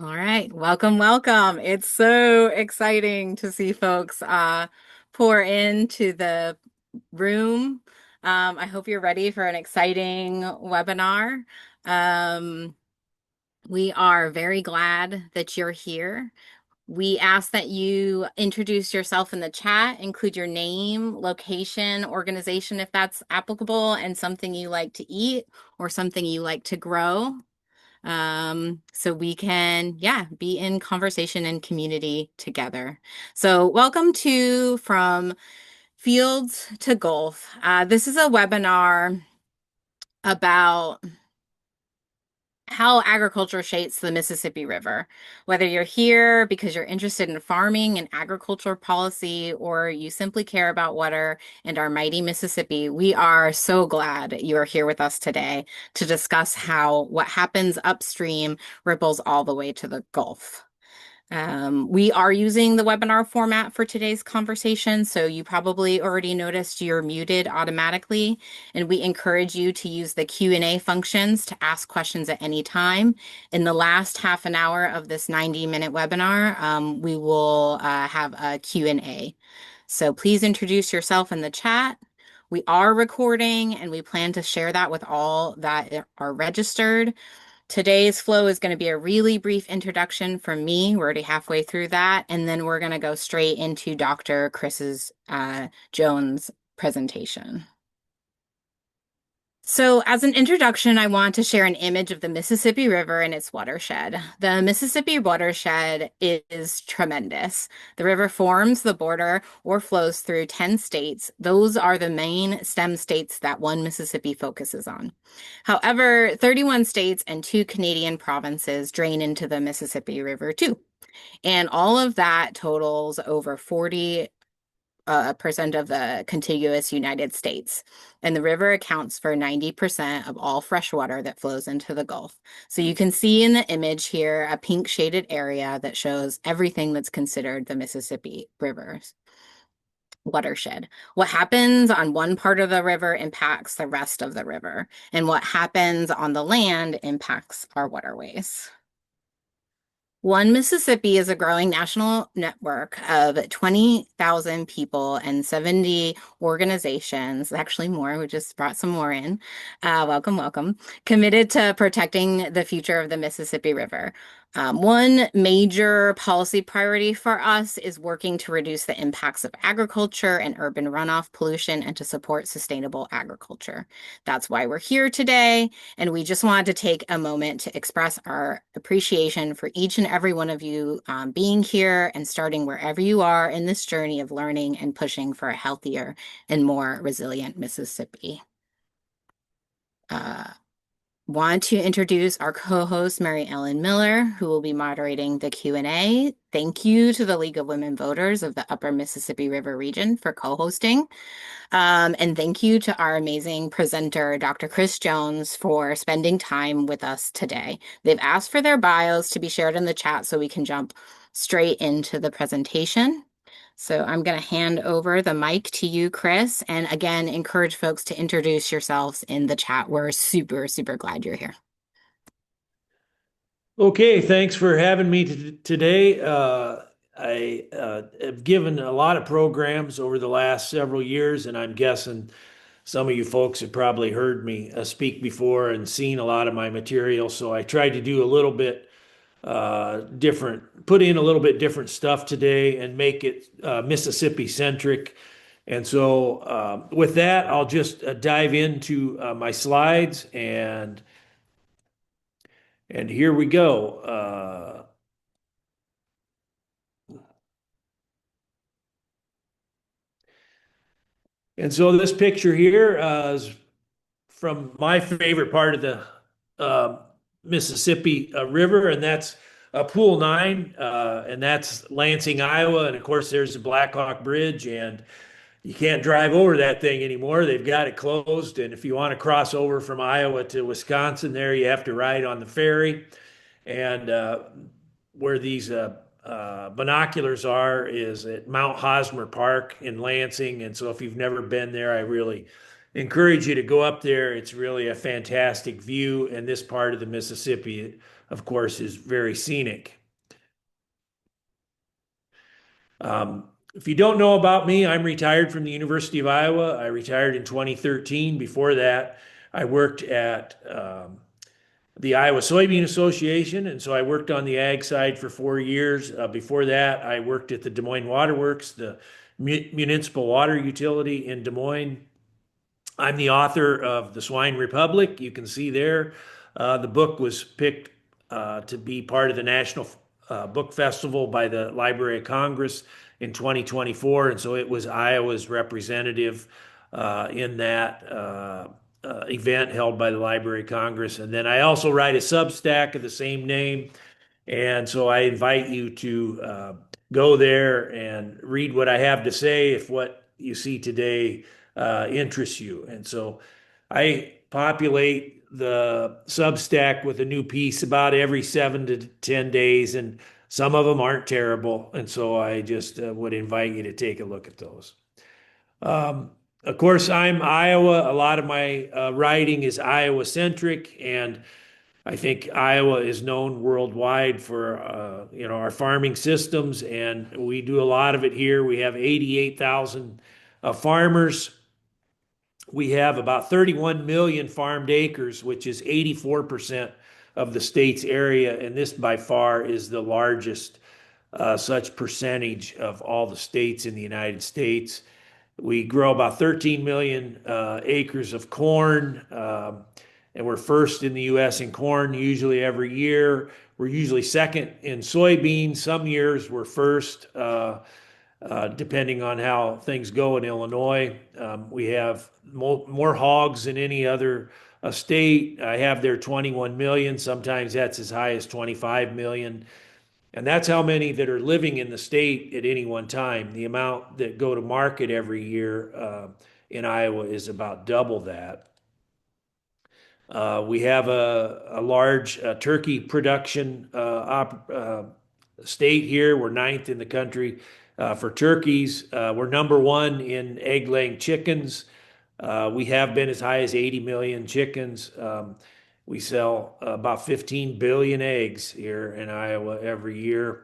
All right, welcome, welcome. It's so exciting to see folks pour into the room. I hope you're ready for an exciting webinar. Um, we are very glad that you're here. We ask that you introduce yourself in the chat, include your name, location, organization if that's applicable, and something you like to eat or something you like to grow. So we can, yeah, be in conversation and community together. So welcome to From Fields to Gulf. This is a webinar about how agriculture shapes the Mississippi River. Whether you're here because you're interested in farming and agriculture policy, or you simply care about water and our mighty Mississippi, we are so glad you are here with us today to discuss how what happens upstream ripples all the way to the Gulf. We are using the webinar format for today's conversation, so you probably already noticed you're muted automatically, and we encourage you to use the Q&A functions to ask questions at any time. In the last half an hour of this 90-minute webinar, we will have a Q&A. So please introduce yourself in the chat. We are recording, and we plan to share that with all that are registered. Today's flow is going to be a really brief introduction from me. We're already halfway through that. And then we're going to go straight into Dr. Chris's Jones presentation. So, as an introduction, I want to share an image of the Mississippi River and its watershed. The Mississippi watershed is tremendous. The river forms the border or flows through 10 states. Those are the main stem states that One Mississippi focuses on. However, 31 states and two Canadian provinces drain into the Mississippi River too. And all of that totals over 40 percent of the contiguous United States. And the river accounts for 90% of all fresh water that flows into the Gulf. So you can see in the image here a pink shaded area that shows everything that's considered the Mississippi River's watershed. What happens on one part of the river impacts the rest of the river, and what happens on the land impacts our waterways. One Mississippi is a growing national network of 20,000 people and 70 organizations, actually more, we just brought some more in. Welcome, welcome. Committed to protecting the future of the Mississippi River. One major policy priority for us is working to reduce the impacts of agriculture and urban runoff pollution and to support sustainable agriculture. That's why we're here today. And we just wanted to take a moment to express our appreciation for each and every one of you being here and starting wherever you are in this journey of learning and pushing for a healthier and more resilient Mississippi. Want to introduce our co-host, Mary Ellen Miller, who will be moderating the Q&A. Thank you to the League of Women Voters of the Upper Mississippi River region for co-hosting. And thank you to our amazing presenter, Dr. Chris Jones, for spending time with us today. They've asked for their bios to be shared in the chat so we can jump straight into the presentation. So I'm going to hand over the mic to you, Chris, and again, encourage folks to introduce yourselves in the chat. We're super, super glad you're here. Okay, thanks for having me today. I have given a lot of programs over the last several years, and I'm guessing some of you folks have probably heard me speak before and seen a lot of my material. So I tried to do a little bit different, put in a little bit different stuff today and make it Mississippi centric. And so with that, I'll just dive into my slides and here we go. And so this picture here is from my favorite part of the Mississippi River, and that's Pool 9, and that's Lansing, Iowa. And of course, there's the Black Hawk Bridge, and you can't drive over that thing anymore. They've got it closed. And if you want to cross over from Iowa to Wisconsin, there you have to ride on the ferry. And where these binoculars are is at Mount Hosmer Park in Lansing. And so if you've never been there, I really encourage you to go up there. It's really a fantastic view, and this part of the Mississippi, of course, is very scenic. If you don't know about me, I'm retired from the University of Iowa. I retired in 2013. Before that, I worked at the Iowa Soybean Association, and so I worked on the ag side for 4 years. Before that, I worked at the Des Moines Water Works, the municipal water utility in Des Moines. I'm the author of The Swine Republic. You can see there. The book was picked to be part of the National Book Festival by the Library of Congress in 2024. And so it was Iowa's representative in that event held by the Library of Congress. And then I also write a Substack of the same name. And so I invite you to go there and read what I have to say if what you see today interests you. And so I populate the Substack with a new piece about every 7 to 10 days, and some of them aren't terrible. And so I just would invite you to take a look at those. Of course, I'm Iowa. A lot of my writing is Iowa centric, and I think Iowa is known worldwide for our farming systems, and we do a lot of it here. We have 88,000 farmers. We have about 31 million farmed acres, which is 84% of the state's area, and this by far is the largest such percentage of all the states in the United States. We grow about 13 million acres of corn, and we're first in the U.S. in corn usually every year. We're usually second in soybeans. Some years we're first, depending on how things go in Illinois. We have more hogs than any other state. I have there 21 million. Sometimes that's as high as 25 million. And that's how many that are living in the state at any one time. The amount that go to market every year in Iowa is about double that. We have a large turkey production state here. We're ninth in the country for turkeys. We're number one in egg-laying chickens. We have been as high as 80 million chickens. We sell about 15 billion eggs here in Iowa every year.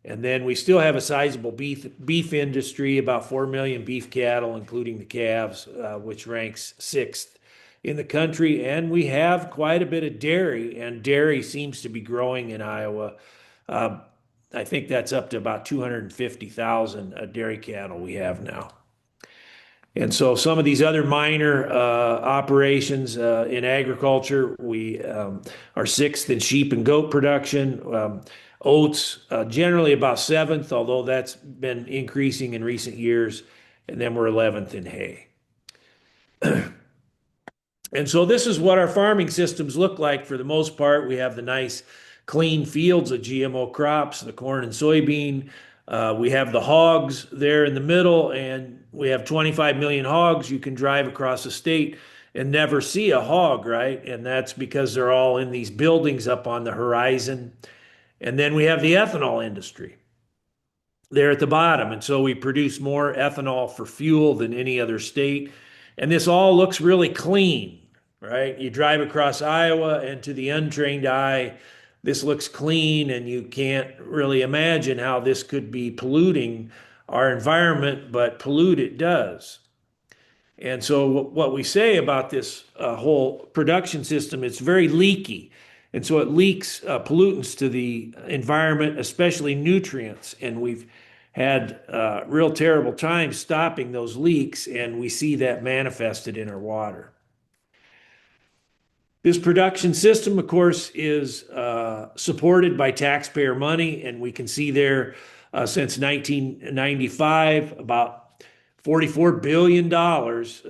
And then we still have a sizable beef industry, about 4 million beef cattle, including the calves, which ranks sixth in the country. And we have quite a bit of dairy, and dairy seems to be growing in Iowa. Uh, I think that's up to about 250,000 dairy cattle we have now. And so some of these other minor operations in agriculture, we are sixth in sheep and goat production. Oats, generally about seventh, although that's been increasing in recent years. And then we're 11th in hay. And so this is what our farming systems look like for the most part. We have the nice clean fields of GMO crops, the corn and soybean. We have the hogs there in the middle, and we have 25 million hogs. You can drive across the state and never see a hog, right? And that's because they're all in these buildings up on the horizon. And then we have the ethanol industry there at the bottom. And so we produce more ethanol for fuel than any other state. And this all looks really clean, right? You drive across Iowa, and to the untrained eye, this looks clean, and you can't really imagine how this could be polluting our environment, but pollute it does. And so what we say about this whole production system, it's very leaky. And so it leaks pollutants to the environment, especially nutrients. And we've had real terrible times stopping those leaks, and we see that manifested in our water. This production system, of course, is supported by taxpayer money, and we can see there since 1995, about $44 billion,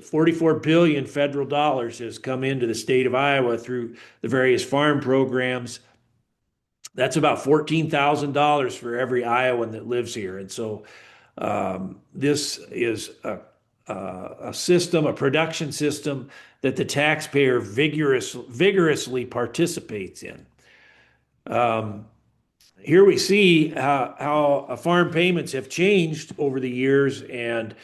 44 billion federal dollars has come into the state of Iowa through the various farm programs. That's about $14,000 for every Iowan that lives here. And so this is a system, a production system that the taxpayer vigorously participates in. Here we see how farm payments have changed over the years, and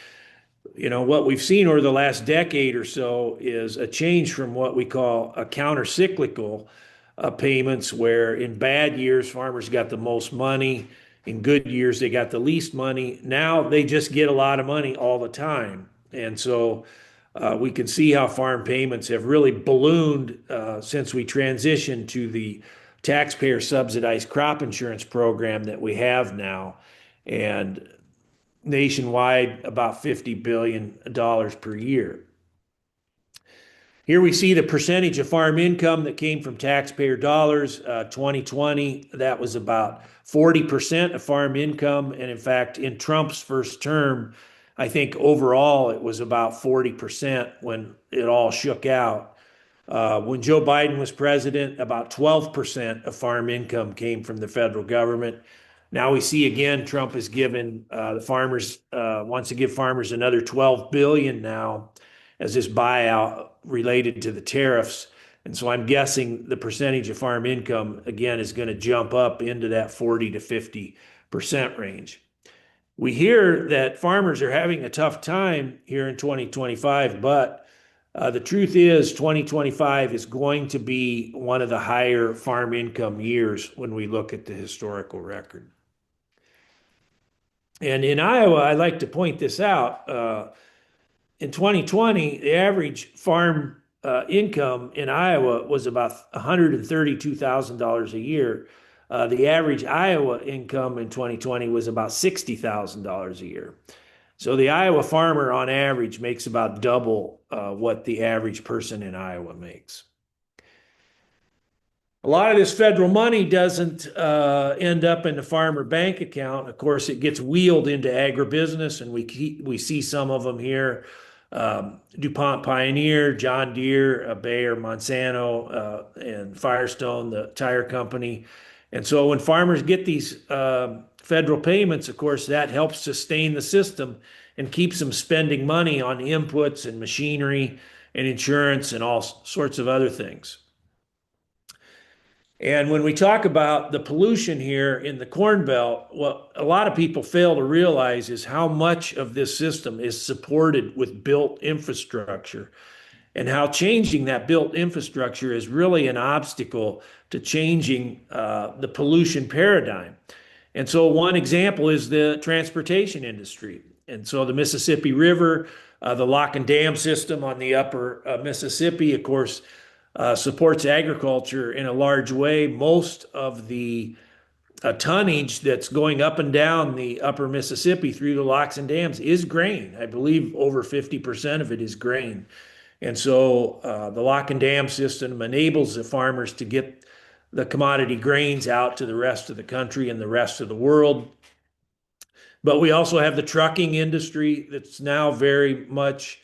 What we've seen over the last decade or so is a change from what we call a counter-cyclical payments, where in bad years, farmers got the most money. In good years, they got the least money. Now they just get a lot of money all the time. And so we can see how farm payments have really ballooned since we transitioned to the taxpayer subsidized crop insurance program that we have now. And nationwide, about $50 billion per year. Here we see the percentage of farm income that came from taxpayer dollars. 2020, that was about 40% of farm income. And in fact, in Trump's first term, I think overall it was about 40% when it all shook out. When Joe Biden was president, about 12% of farm income came from the federal government. Now we see again, Trump has given the farmers, wants to give farmers another 12 billion now as this buyout related to the tariffs. And so I'm guessing the percentage of farm income again is going to jump up into that 40 to 50% range. We hear that farmers are having a tough time here in 2025, but the truth is 2025 is going to be one of the higher farm income years when we look at the historical record. And in Iowa, I like to point this out. In 2020, the average farm income in Iowa was about $132,000 a year. The average Iowa income in 2020 was about $60,000 a year. So the Iowa farmer on average makes about double what the average person in Iowa makes. A lot of this federal money doesn't end up in the farmer bank account. Of course, it gets wheeled into agribusiness, and we see some of them here. DuPont Pioneer, John Deere, Bayer, Monsanto, and Firestone, the tire company. And so when farmers get these federal payments, of course, that helps sustain the system and keeps them spending money on inputs and machinery and insurance and all sorts of other things. And when we talk about the pollution here in the Corn Belt, what a lot of people fail to realize is how much of this system is supported with built infrastructure, and how changing that built infrastructure is really an obstacle to changing the pollution paradigm. And so one example is the transportation industry. And so the Mississippi River, the lock and dam system on the upper Mississippi, of course, supports agriculture in a large way. Most of the tonnage that's going up and down the upper Mississippi through the locks and dams is grain. I believe over 50% of it is grain. And so the lock and dam system enables the farmers to get the commodity grains out to the rest of the country and the rest of the world. But we also have the trucking industry that's now very much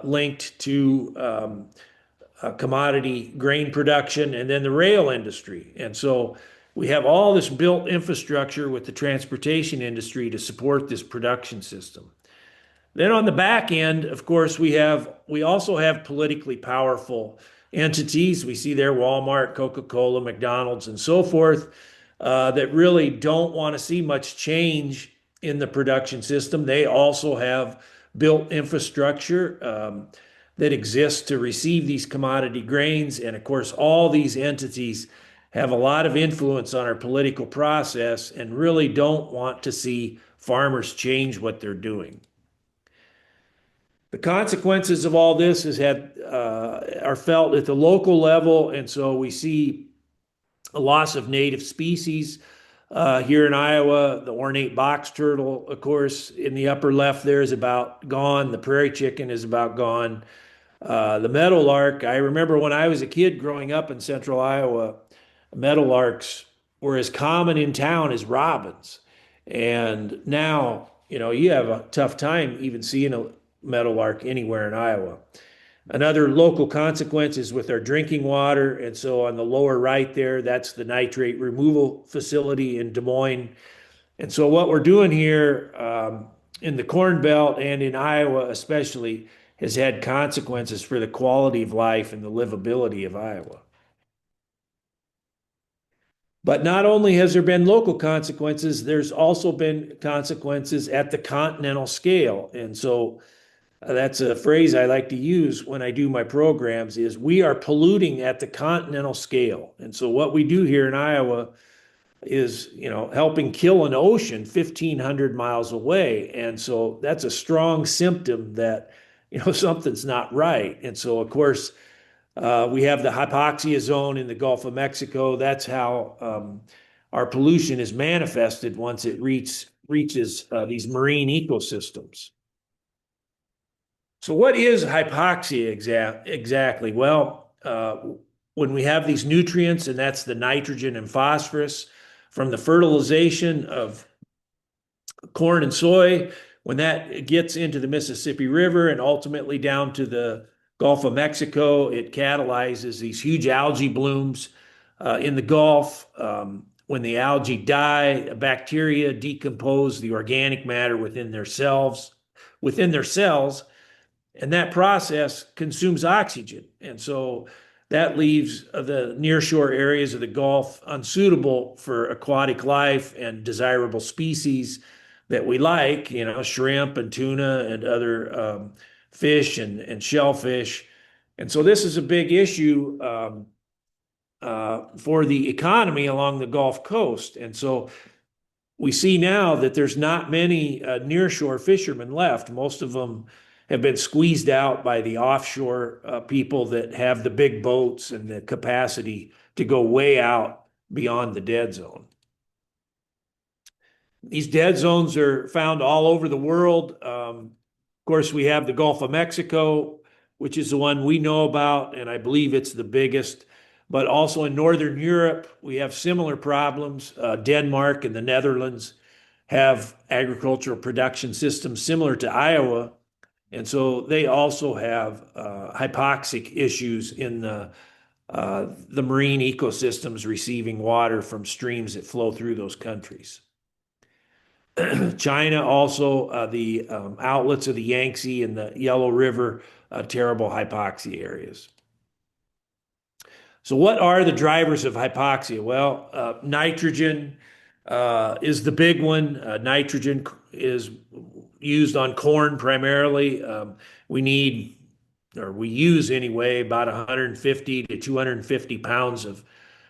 linked to commodity grain production, and then the rail industry. And so we have all this built infrastructure with the transportation industry to support this production system. Then on the back end, of course, we also have politically powerful entities. We see there Walmart, Coca-Cola, McDonald's, and so forth, that really don't want to see much change in the production system. They also have built infrastructure that exists to receive these commodity grains. And of course, all these entities have a lot of influence on our political process and really don't want to see farmers change what they're doing. The consequences of all this are felt at the local level, and so we see a loss of native species. Here in Iowa, the ornate box turtle, of course, in the upper left there is about gone. The prairie chicken is about gone. The meadowlark, I remember when I was a kid growing up in central Iowa, meadowlarks were as common in town as robins. And now, you have a tough time even seeing a meadowlark anywhere in Iowa. Another local consequence is with our drinking water. And so on the lower right there, that's the nitrate removal facility in Des Moines. And so what we're doing here in the Corn Belt and in Iowa especially has had consequences for the quality of life and the livability of Iowa. But not only has there been local consequences, there's also been consequences at the continental scale. And so that's a phrase I like to use when I do my programs is we are polluting at the continental scale. And so what we do here in Iowa is, helping kill an ocean 1,500 miles away. And so that's a strong symptom that, something's not right. And so, of course, we have the hypoxia zone in the Gulf of Mexico. That's how our pollution is manifested once it reaches these marine ecosystems. So, what is hypoxia exactly? Well, when we have these nutrients, and that's the nitrogen and phosphorus from the fertilization of corn and soy, when that gets into the Mississippi River and ultimately down to the Gulf of Mexico, it catalyzes these huge algae blooms in the Gulf. When the algae die, bacteria decompose the organic matter within their cells, and that process consumes oxygen. And so that leaves the nearshore areas of the Gulf unsuitable for aquatic life and desirable species that we like, shrimp and tuna and other fish and shellfish. And so this is a big issue for the economy along the Gulf Coast. And so we see now that there's not many nearshore fishermen left. Most of them have been squeezed out by the offshore people that have the big boats and the capacity to go way out beyond the dead zone. These dead zones are found all over the world. Of course, we have the Gulf of Mexico, which is the one we know about, and I believe it's the biggest. But also in Northern Europe, we have similar problems. Denmark and the Netherlands have agricultural production systems similar to Iowa. And so they also have hypoxic issues in the marine ecosystems receiving water from streams that flow through those countries. China also, the outlets of the Yangtze and the Yellow River, terrible hypoxia areas. So what are the drivers of hypoxia? Well, nitrogen is the big one. Nitrogen is used on corn primarily. We need, or we use anyway, about 150 to 250 pounds of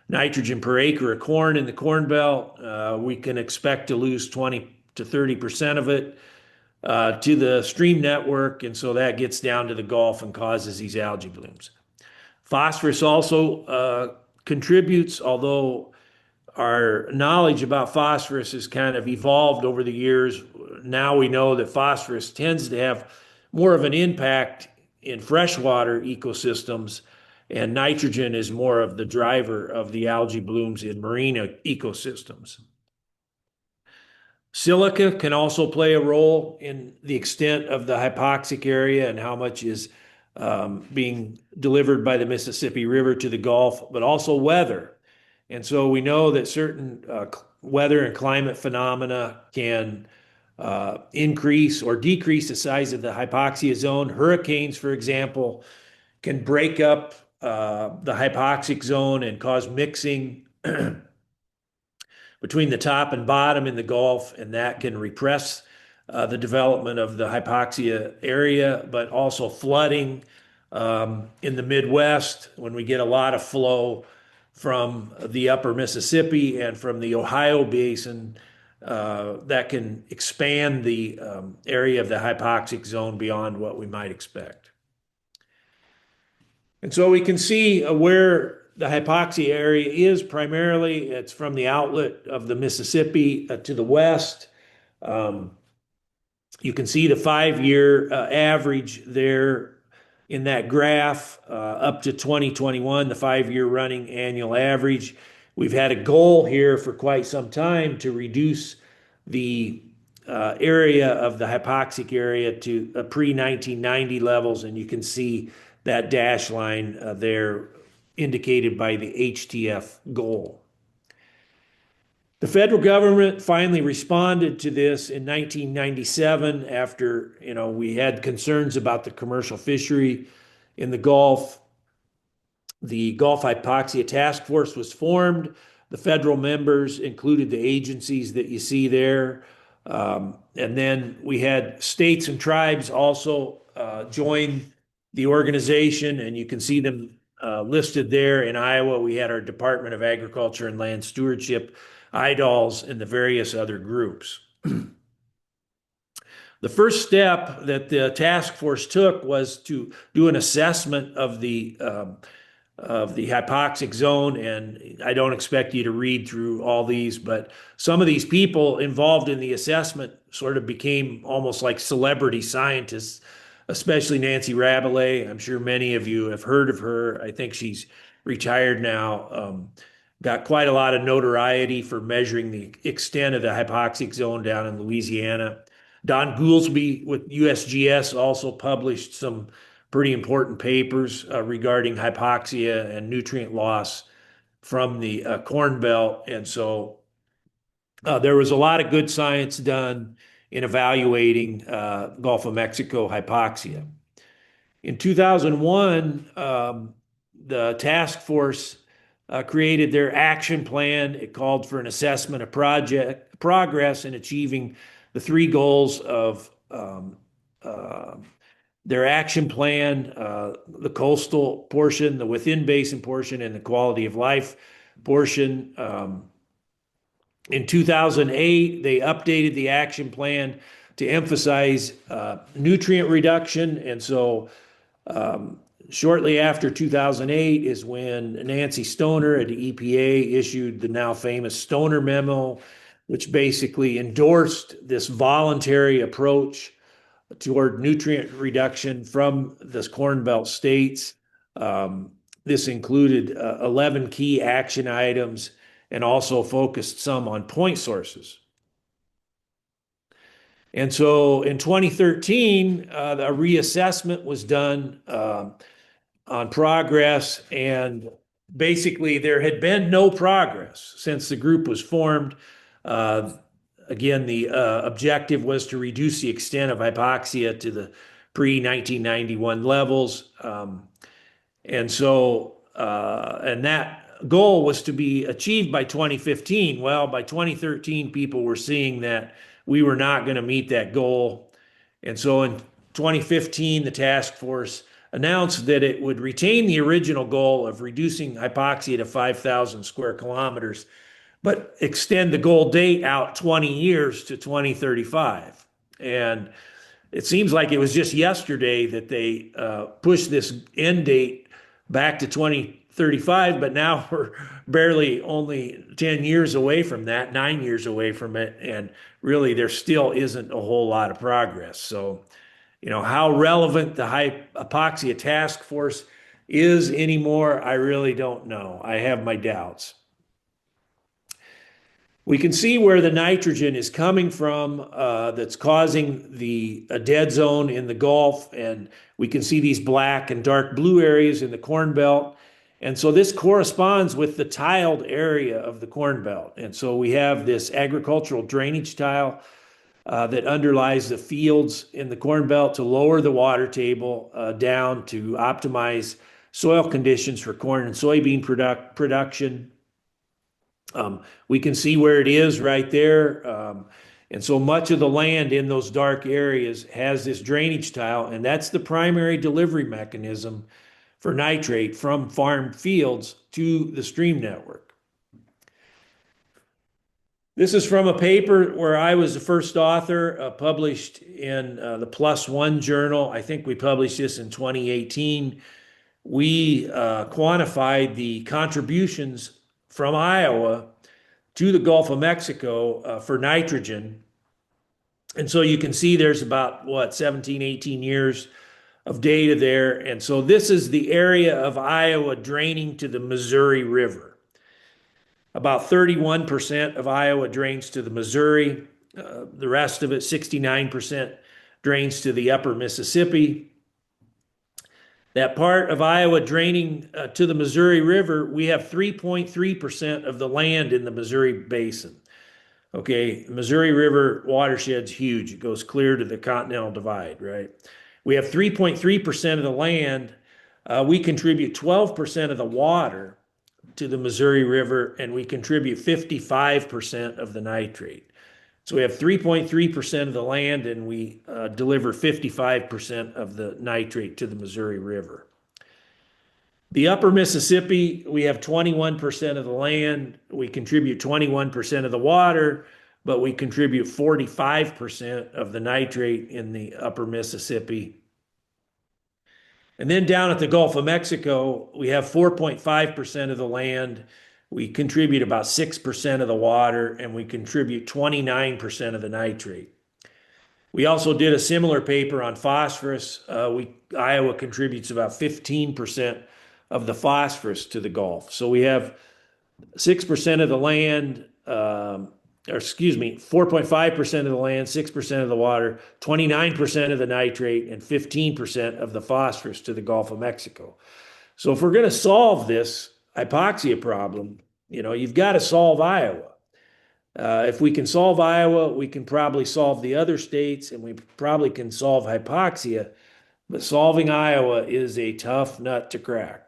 nitrogen per acre of corn in the Corn Belt. We can expect to lose 20 to 30% of it to the stream network, and so that gets down to the Gulf and causes these algae blooms. Phosphorus also contributes, although our knowledge about phosphorus has kind of evolved over the years. Now we know that phosphorus tends to have more of an impact in freshwater ecosystems, and nitrogen is more of the driver of the algae blooms in marine ecosystems. Silica can also play a role in the extent of the hypoxic area and how much is being delivered by the Mississippi River to the Gulf, but also weather. And so we know that certain weather and climate phenomena can increase or decrease the size of the hypoxia zone. Hurricanes, for example, can break up the hypoxic zone and cause mixing between the top and bottom in the Gulf, and that can repress the development of the hypoxia area, but also flooding in the Midwest when we get a lot of flow from the upper Mississippi and from the Ohio basin that can expand the area of the hypoxic zone beyond what we might expect. And so we can see where the hypoxia area is primarily. It's from the outlet of the Mississippi to the west. You can see the 5-year average there in that graph up to 2021, the 5-year running annual average. We've had a goal here for quite some time to reduce the area of the hypoxic area to pre-1990 levels, and you can see that dash line there indicated by the HTF goal. The federal government finally responded to this in 1997 after, we had concerns about the commercial fishery in the Gulf. The Gulf Hypoxia Task Force was formed. The federal members included the agencies that you see there. And then we had states and tribes also join the organization, and you can see them listed there. In Iowa, we had our Department of Agriculture and Land Stewardship, IDALs, and the various other groups. The first step that the task force took was to do an assessment of the hypoxic zone. And I don't expect you to read through all these, but some of these people involved in the assessment sort of became almost like celebrity scientists, especially Nancy Rabelais. I'm sure many of you have heard of her. I think she's retired now. Got quite a lot of notoriety for measuring the extent of the hypoxic zone down in Louisiana. Don Goolsby with USGS also published some pretty important papers regarding hypoxia and nutrient loss from the Corn Belt. And so there was a lot of good science done in evaluating Gulf of Mexico hypoxia. In 2001, the task force created their action plan. It called for an assessment of project progress in achieving the three goals of their action plan, the coastal portion, the within basin portion, and the quality of life portion. In 2008, they updated the action plan to emphasize nutrient reduction. And so shortly after 2008 is when Nancy Stoner at the EPA issued the now famous Stoner memo, which basically endorsed this voluntary approach toward nutrient reduction from the Corn Belt states. This included 11 key action items and also focused some on point sources. And so in 2013, a reassessment was done on progress, and basically there had been no progress since the group was formed. Again, the objective was to reduce the extent of hypoxia to the pre-1991 levels. And that goal was to be achieved by 2015. Well, by 2013, people were seeing that we were not going to meet that goal. And so in 2015, the task force announced that it would retain the original goal of reducing hypoxia to 5,000 square kilometers, but extend the goal date out 20 years to 2035. And it seems like it was just yesterday that they pushed this end date back to 2035, but now we're barely only 10 years away from that, 9 years away from it, and really there still isn't a whole lot of progress. So, how relevant the hypoxia task force is anymore, I really don't know. I have my doubts. We can see where the nitrogen is coming from that's causing the dead zone in the Gulf, and we can see these black and dark blue areas in the Corn Belt. And so this corresponds with the tiled area of the Corn Belt. And so we have this agricultural drainage tile that underlies the fields in the Corn Belt to lower the water table down to optimize soil conditions for corn and soybean production. We can see where it is right there. And so much of the land in those dark areas has this drainage tile, and that's the primary delivery mechanism for nitrate from farm fields to the stream network. This is from a paper where I was the first author, published in the Plus One journal. I think we published this in 2018. We quantified the contributions from Iowa to the Gulf of Mexico for nitrogen. And so you can see there's about, 17, 18 years of data there. And so this is the area of Iowa draining to the Missouri River. About 31% of Iowa drains to the Missouri. The rest of it, 69%, drains to the upper Mississippi. That part of Iowa draining to the Missouri River, we have 3.3% of the land in the Missouri Basin. Okay, Missouri River watershed's huge. It goes clear to the Continental Divide, right? We have 3.3% of the land. We contribute 12% of the water. to the Missouri River, and we contribute 55% of the nitrate. So we have 3.3% of the land, and we deliver 55% of the nitrate to the Missouri River. The upper Mississippi, we have 21% of the land. We contribute 21% of the water, but we contribute 45% of the nitrate in the upper Mississippi. And then down at the Gulf of Mexico, we have 4.5% of the land. We contribute about 6% of the water, and we contribute 29% of the nitrate. We also did a similar paper on phosphorus. Iowa contributes about 15% of the phosphorus to the Gulf. So we have 6% of the land, or excuse me, 4.5% of the land, 6% of the water, 29% of the nitrate, and 15% of the phosphorus to the Gulf of Mexico. So if we're going to solve this hypoxia problem, you've got to solve Iowa. If we can solve Iowa, we can probably solve the other states, and we probably can solve hypoxia, but solving Iowa is a tough nut to crack.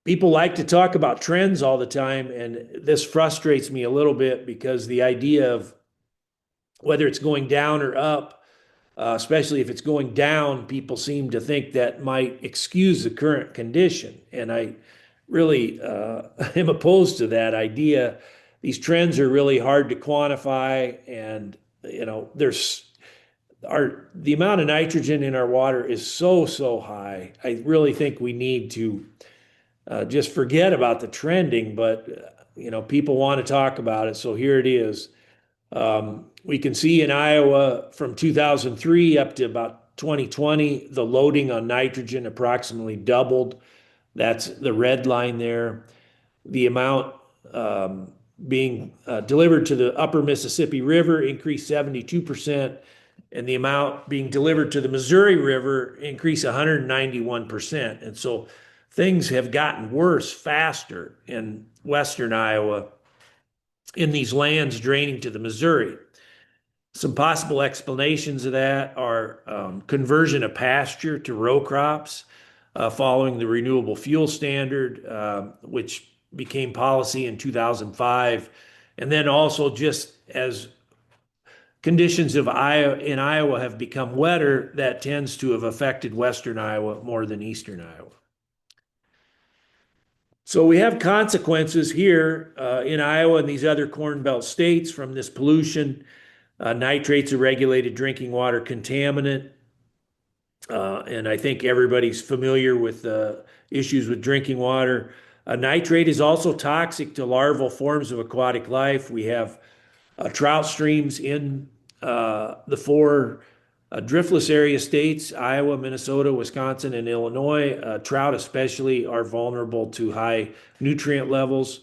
People like to talk about trends all the time, and this frustrates me a little bit because the idea of whether it's going down or up, especially if it's going down, people seem to think that might excuse the current condition. And I really am opposed to that idea. These trends are really hard to quantify, and the amount of nitrogen in our water is so high. I really think we need to just forget about the trending, but people want to talk about it, so here it is. We can see in Iowa from 2003 up to about 2020, the loading on nitrogen approximately doubled. That's the red line there. The amount being delivered to the upper Mississippi River increased 72%, and the amount being delivered to the Missouri River increased 191%. And so things have gotten worse faster in western Iowa in these lands draining to the Missouri. Some possible explanations of that are conversion of pasture to row crops following the renewable fuel standard, which became policy in 2005. And then also just as conditions in Iowa have become wetter, that tends to have affected western Iowa more than eastern Iowa. So we have consequences here in Iowa and these other Corn Belt states from this pollution. Nitrate's a regulated drinking water contaminant. And I think everybody's familiar with the issues with drinking water. Nitrate is also toxic to larval forms of aquatic life. We have trout streams in the four driftless area states, Iowa, Minnesota, Wisconsin, and Illinois. Trout especially are vulnerable to high nutrient levels.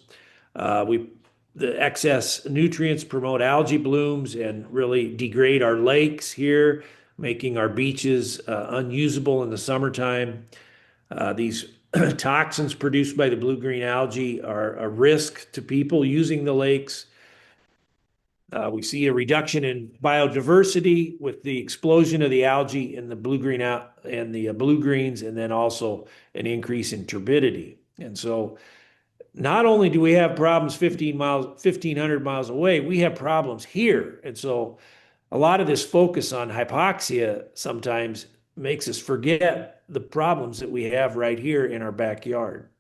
The excess nutrients promote algae blooms and really degrade our lakes here, making our beaches unusable in the summertime. These toxins produced by the blue-green algae are a risk to people using the lakes. We see a reduction in biodiversity with the explosion of the algae in the blue-green and the blue-greens, and then also an increase in turbidity. And so not only do we have problems 1,500 miles away, we have problems here. And so a lot of this focus on hypoxia sometimes makes us forget the problems that we have right here in our backyard.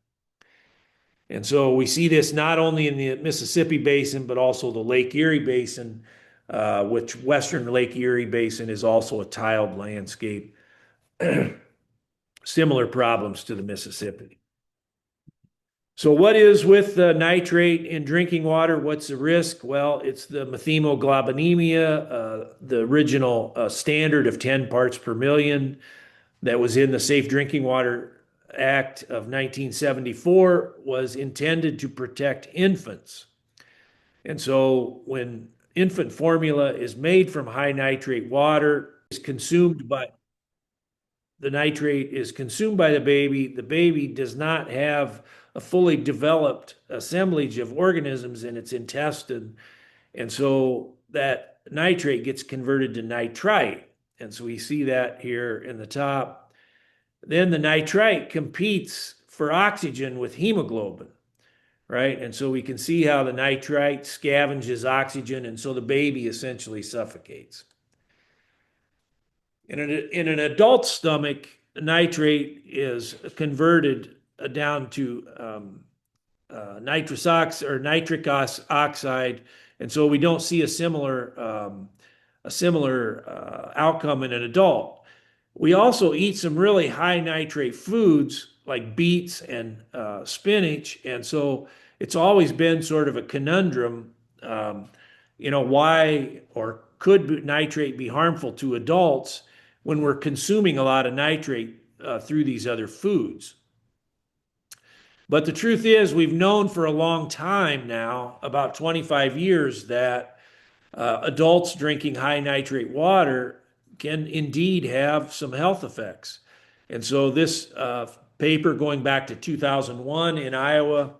And so we see this not only in the Mississippi Basin, but also the Lake Erie Basin, which Western Lake Erie Basin is also a tiled landscape. Similar problems to the Mississippi. So what is with the nitrate in drinking water? What's the risk? Well, it's the methemoglobinemia, the original standard of 10 parts per million that was in the Safe Drinking Water Act of 1974 was intended to protect infants. And so when infant formula is made from high nitrate water, the nitrate is consumed by the baby does not have a fully developed assemblage of organisms in its intestine. And so that nitrate gets converted to nitrite. And so we see that here in the top. Then the nitrite competes for oxygen with hemoglobin, right? And so we can see how the nitrite scavenges oxygen, and so the baby essentially suffocates. In an adult stomach, nitrate is converted down to nitrous oxide or oxide, and so we don't see a similar outcome in an adult. We also eat some really high nitrate foods like beets and spinach, and so it's always been sort of a conundrum. Um, why or could nitrate be harmful to adults when we're consuming a lot of nitrate through these other foods? But the truth is, we've known for a long time now, about 25 years, that adults drinking high nitrate water can indeed have some health effects. And so this paper going back to 2001 in Iowa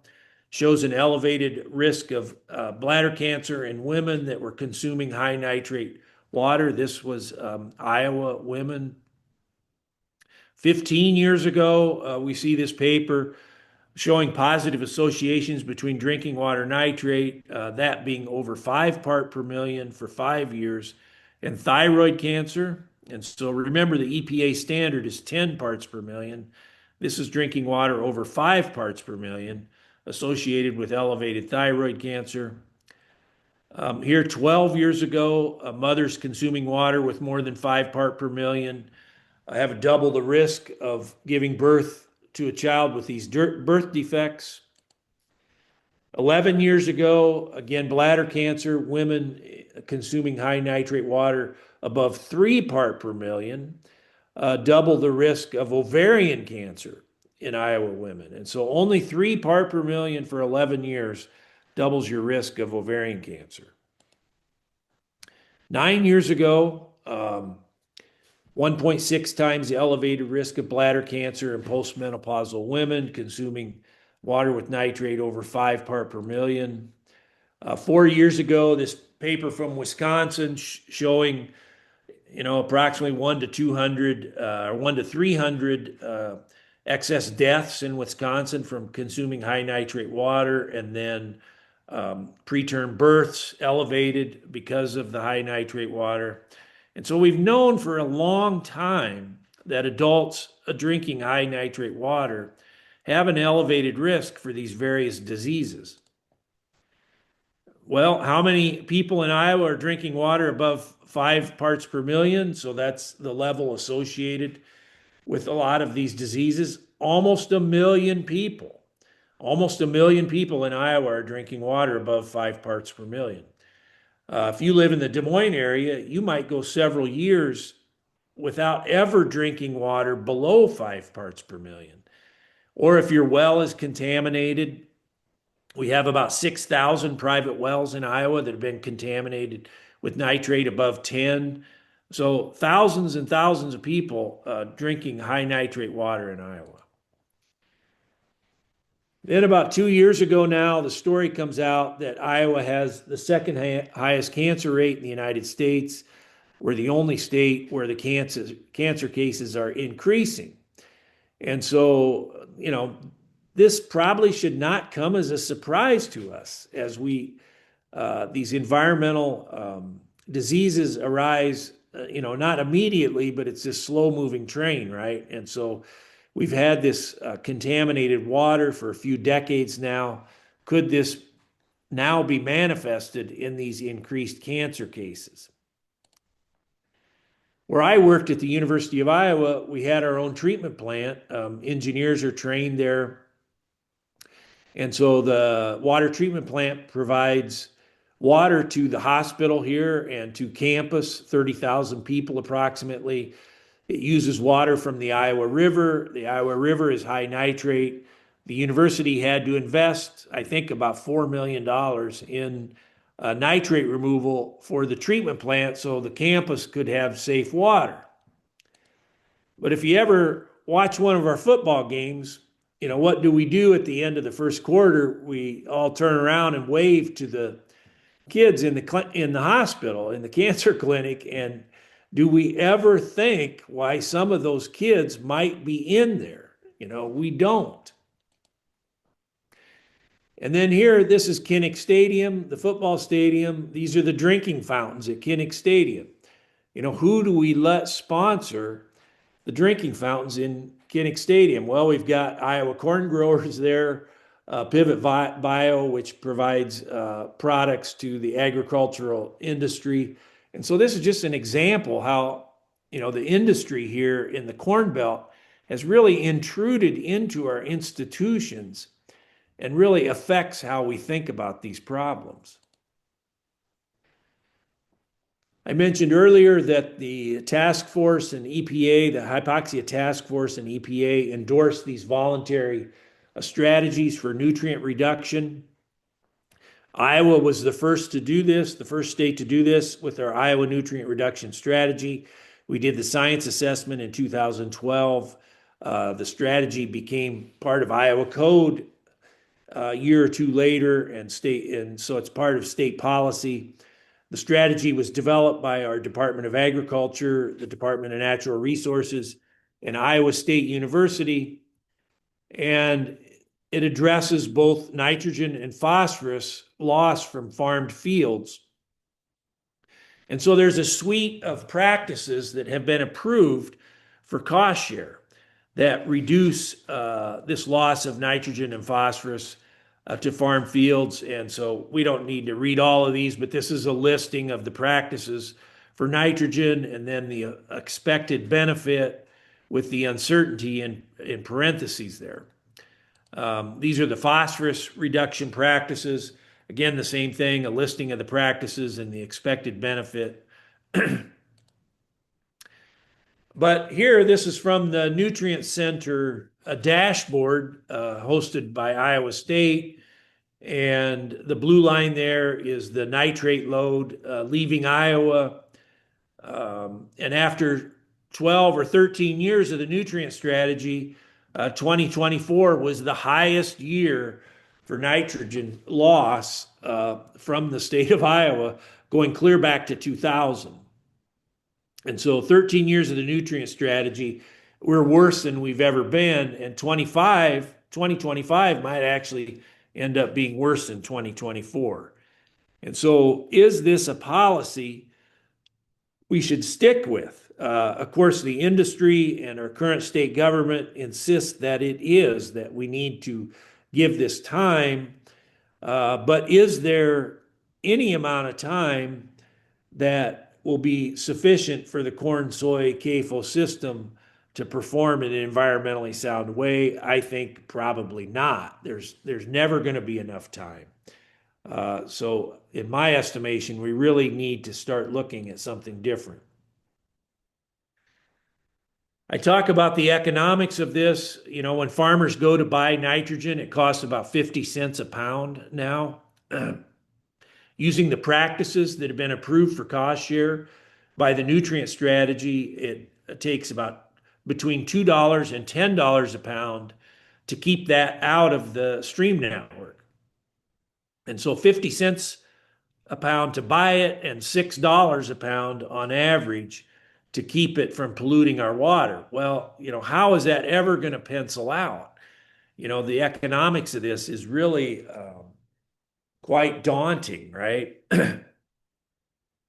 shows an elevated risk of bladder cancer in women that were consuming high nitrate water. This was Iowa women. 15 years ago, we see this paper showing positive associations between drinking water nitrate, that being over 5 part per million for 5 years, and thyroid cancer. And so remember, the EPA standard is 10 parts per million. This is drinking water over 5 parts per million associated with elevated thyroid cancer. Here, 12 years ago, mothers consuming water with more than 5 part per million have double the risk of giving birth to a child with these birth defects. 11 years ago, again, bladder cancer, women consuming high nitrate water above 3 part per million, double the risk of ovarian cancer in Iowa women. And so only 3 part per million for 11 years doubles your risk of ovarian cancer. 9 years ago, 1.6 times the elevated risk of bladder cancer in postmenopausal women consuming water with nitrate over 5 part per million. 4 years ago, this paper from Wisconsin showing, approximately 1 to 200 or 1 to 300 excess deaths in Wisconsin from consuming high nitrate water, and then preterm births elevated because of the high nitrate water. And so we've known for a long time that adults drinking high nitrate water have an elevated risk for these various diseases. Well, how many people in Iowa are drinking water above 5 parts per million? So that's the level associated with a lot of these diseases. Almost a million people. Almost a million people in Iowa are drinking water above 5 parts per million. If you live in the Des Moines area, you might go several years without ever drinking water below 5 parts per million. Or if your well is contaminated, we have about 6,000 private wells in Iowa that have been contaminated with nitrate above 10. So thousands and thousands of people drinking high nitrate water in Iowa. Then about 2 years ago now, the story comes out that Iowa has the second highest cancer rate in the United States. We're the only state where the cancer cases are increasing. And so, this probably should not come as a surprise to us as these environmental diseases arise, not immediately, but it's this slow moving train, right? And so we've had this contaminated water for a few decades now. Could this now be manifested in these increased cancer cases? Where I worked at the University of Iowa, we had our own treatment plant. Engineers are trained there. And so the water treatment plant provides water to the hospital here and to campus, 30,000 people approximately. It uses water from the Iowa River. The Iowa River is high nitrate. The university had to invest, I think, about $4 million in nitrate removal for the treatment plant so the campus could have safe water. But if you ever watch one of our football games, what do we do at the end of the first quarter? We all turn around and wave to the kids in the hospital, in the cancer clinic, and do we ever think why some of those kids might be in there? We don't. And then here, this is Kinnick Stadium, the football stadium. These are the drinking fountains at Kinnick Stadium. Who do we let sponsor the drinking fountains in Kinnick Stadium? Well, we've got Iowa corn growers there, Pivot Bio, which provides products to the agricultural industry. And so this is just an example how, the industry here in the Corn Belt has really intruded into our institutions and really affects how we think about these problems. I mentioned earlier that the task force and EPA, the hypoxia task force and EPA endorsed these voluntary strategies for nutrient reduction. Iowa was the first to do this, the first state to do this with our Iowa nutrient reduction strategy. We did the science assessment in 2012. The strategy became part of Iowa code a year or two later, and so it's part of state policy. The strategy was developed by our Department of Agriculture, the Department of Natural Resources, and Iowa State University, and it addresses both nitrogen and phosphorus loss from farmed fields. And so there's a suite of practices that have been approved for cost share that reduce this loss of nitrogen and phosphorus to farm fields. And so we don't need to read all of these, but this is a listing of the practices for nitrogen and then the expected benefit with the uncertainty in parentheses there. These are the phosphorus reduction practices. Again, the same thing, a listing of the practices and the expected benefit. But here, this is from the Nutrient Center, a dashboard hosted by Iowa State. And the blue line there is the nitrate load leaving Iowa. And after 12 or 13 years of the nutrient strategy, 2024 was the highest year for nitrogen loss from the state of Iowa, going clear back to 2000. And so 13 years of the nutrient strategy, we're worse than we've ever been. And 2025 might actually end up being worse than 2024. And so is this a policy we should stick with? Of course, the industry and our current state government insist that it is, that we need to give this time. But is there any amount of time that will be sufficient for the corn, soy, CAFO system to perform in an environmentally sound way? I think probably not. There's never going to be enough time. So in my estimation, we really need to start looking at something different. I talk about the economics of this. When farmers go to buy nitrogen, it costs about 50 cents a pound now. Using the practices that have been approved for cost share by the nutrient strategy, it takes about between $2 and $10 a pound to keep that out of the stream network. And so 50 cents a pound to buy it and $6 a pound on average to keep it from polluting our water. Well, how is that ever going to pencil out? The economics of this is really quite daunting, right?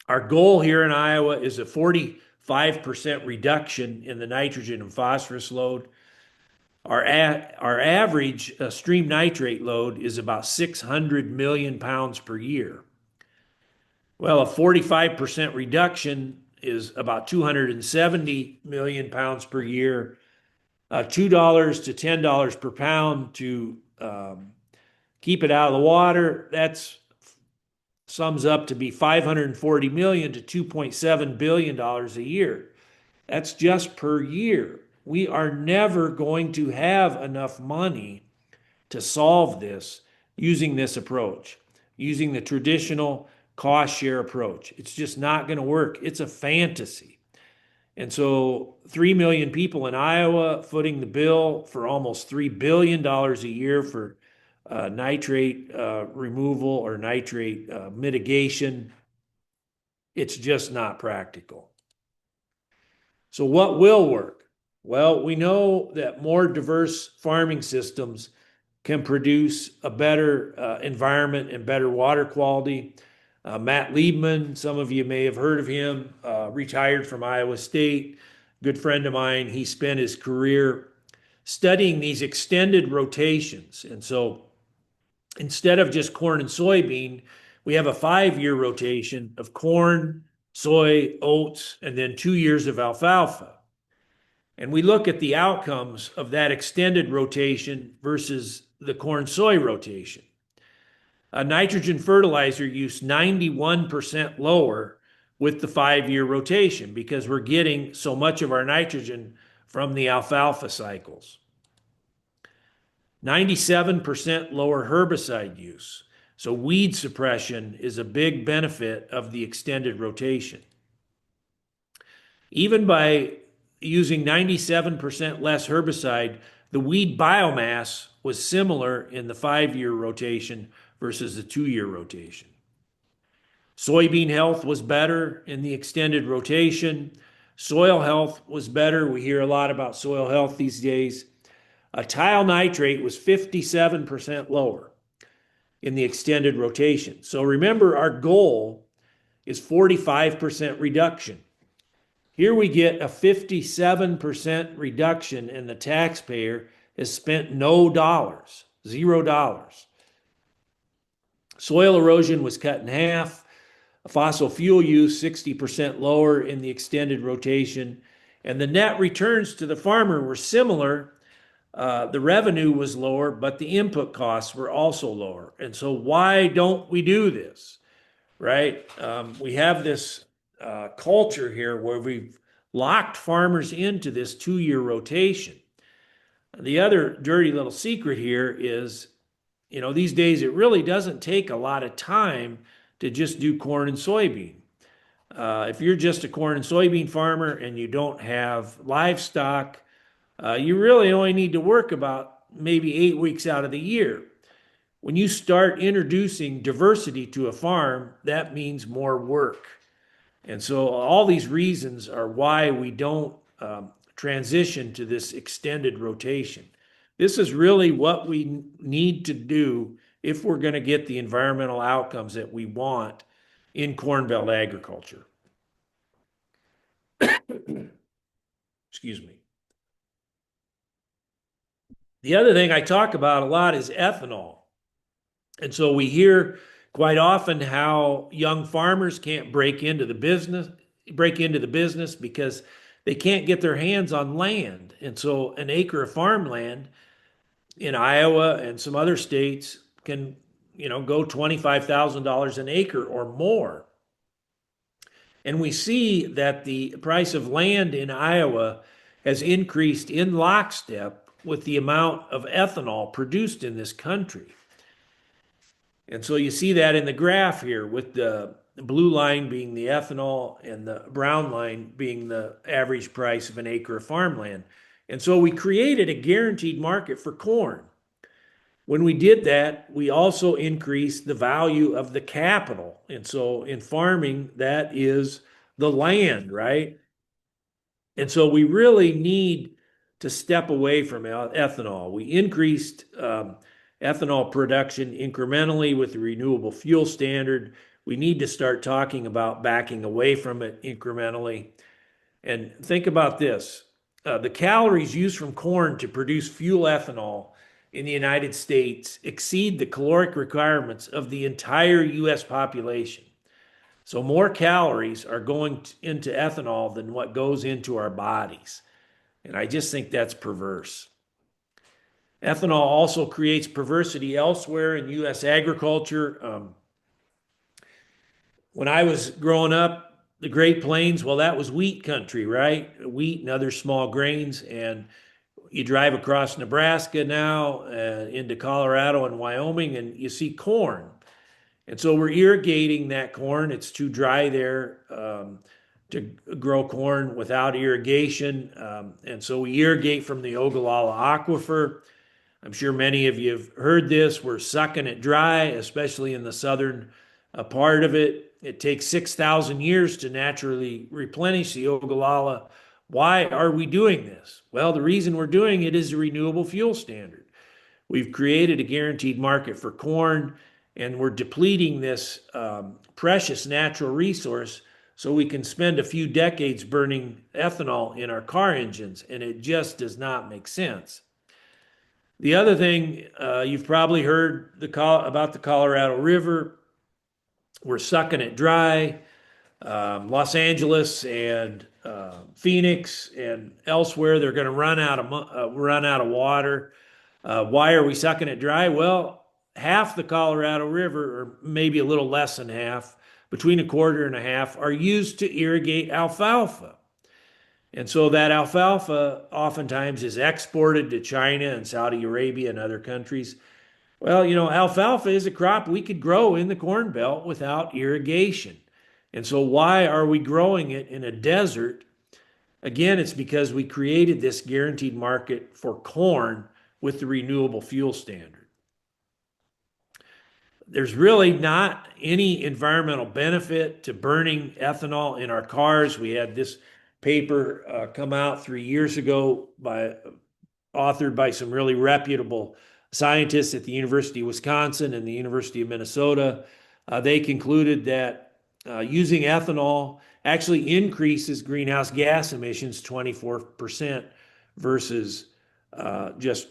Our goal here in Iowa is a 45% reduction in the nitrogen and phosphorus load. Our average stream nitrate load is about 600 million pounds per year. Well, a 45% reduction is about 270 million pounds per year. $2 to $10 per pound to keep it out of the water. That's sums up to be 540 million to 2.7 billion dollars a year. That's just per year. We are never going to have enough money to solve this using this approach, using the traditional cost share approach. It's just not going to work. It's a fantasy. And so 3 million people in Iowa footing the bill for almost $3 billion a year for nitrate removal or nitrate mitigation. It's just not practical. So what will work? Well, we know that more diverse farming systems can produce a better environment and better water quality. Matt Liebman, some of you may have heard of him, retired from Iowa State, good friend of mine. He spent his career studying these extended rotations. And so instead of just corn and soybean, we have a 5 year rotation of corn, soy, oats, and then 2 years of alfalfa. And we look at the outcomes of that extended rotation versus the corn soy rotation. A nitrogen fertilizer use 91% lower with the 5 year rotation because we're getting so much of our nitrogen from the alfalfa cycles. 97% lower herbicide use. So weed suppression is a big benefit of the extended rotation. Even by using 97% less herbicide, the weed biomass was similar in the 5 year rotation versus the 2 year rotation. Soybean health was better in the extended rotation. Soil health was better. We hear a lot about soil health these days. Tile nitrate was 57% lower in the extended rotation. So remember, our goal is 45% reduction. Here we get a 57% reduction, and the taxpayer has spent no dollars, $0. Soil erosion was cut in half. Fossil fuel use 60% lower in the extended rotation. And the net returns to the farmer were similar. The revenue was lower, but the input costs were also lower. And so why don't we do this, right? We have this culture here where we've locked farmers into this 2 year rotation. The other dirty little secret here is, these days it really doesn't take a lot of time to just do corn and soybean. If you're just a corn and soybean farmer and you don't have livestock, you really only need to work about maybe 8 weeks out of the year. When you start introducing diversity to a farm, that means more work. And so all these reasons are why we don't transition to this extended rotation. This is really what we need to do if we're going to get the environmental outcomes that we want in Corn Belt agriculture. Excuse me. The other thing I talk about a lot is ethanol. And so we hear quite often how young farmers can't break into the business because they can't get their hands on land. And so an acre of farmland in Iowa and some other states can, go $25,000 an acre or more. And we see that the price of land in Iowa has increased in lockstep with the amount of ethanol produced in this country. And so you see that in the graph here, with the blue line being the ethanol and the brown line being the average price of an acre of farmland. And so we created a guaranteed market for corn. When we did that, we also increased the value of the capital. And so in farming, that is the land, right? And so we really need to step away from ethanol. We increased ethanol production incrementally with the renewable fuel standard. We need to start talking about backing away from it incrementally. And think about this. The calories used from corn to produce fuel ethanol in the United States exceed the caloric requirements of the entire US population. So more calories are going into ethanol than what goes into our bodies. And I just think that's perverse. Ethanol also creates perversity elsewhere in US agriculture. When I was growing up, the Great Plains, well, that was wheat country, right? Wheat and other small grains. And you drive across Nebraska now into Colorado and Wyoming, and you see corn. And so we're irrigating that corn. It's too dry there to grow corn without irrigation. And so we irrigate from the Ogallala Aquifer. I'm sure many of you have heard this. We're sucking it dry, especially in the southern part of it. It takes 6,000 years to naturally replenish the Ogallala. Why are we doing this? Well, the reason we're doing it is the renewable fuel standard. We've created a guaranteed market for corn, and we're depleting this precious natural resource so we can spend a few decades burning ethanol in our car engines, and it just does not make sense. The other thing, you've probably heard about the Colorado River. We're sucking it dry. Los Angeles and Phoenix and elsewhere, they're going to run out of water. Why are we sucking it dry? Well, half the Colorado River, or maybe a little less than half, between a quarter and a half, are used to irrigate alfalfa. And so that alfalfa oftentimes is exported to China and Saudi Arabia and other countries. Well, alfalfa is a crop we could grow in the Corn Belt without irrigation. And so, why are we growing it in a desert? Again, it's because we created this guaranteed market for corn with the renewable fuel standard. There's really not any environmental benefit to burning ethanol in our cars. We had this paper come out 3 years ago authored by some really reputable scientists at the University of Wisconsin and the University of Minnesota. They concluded that using ethanol actually increases greenhouse gas emissions 24% versus just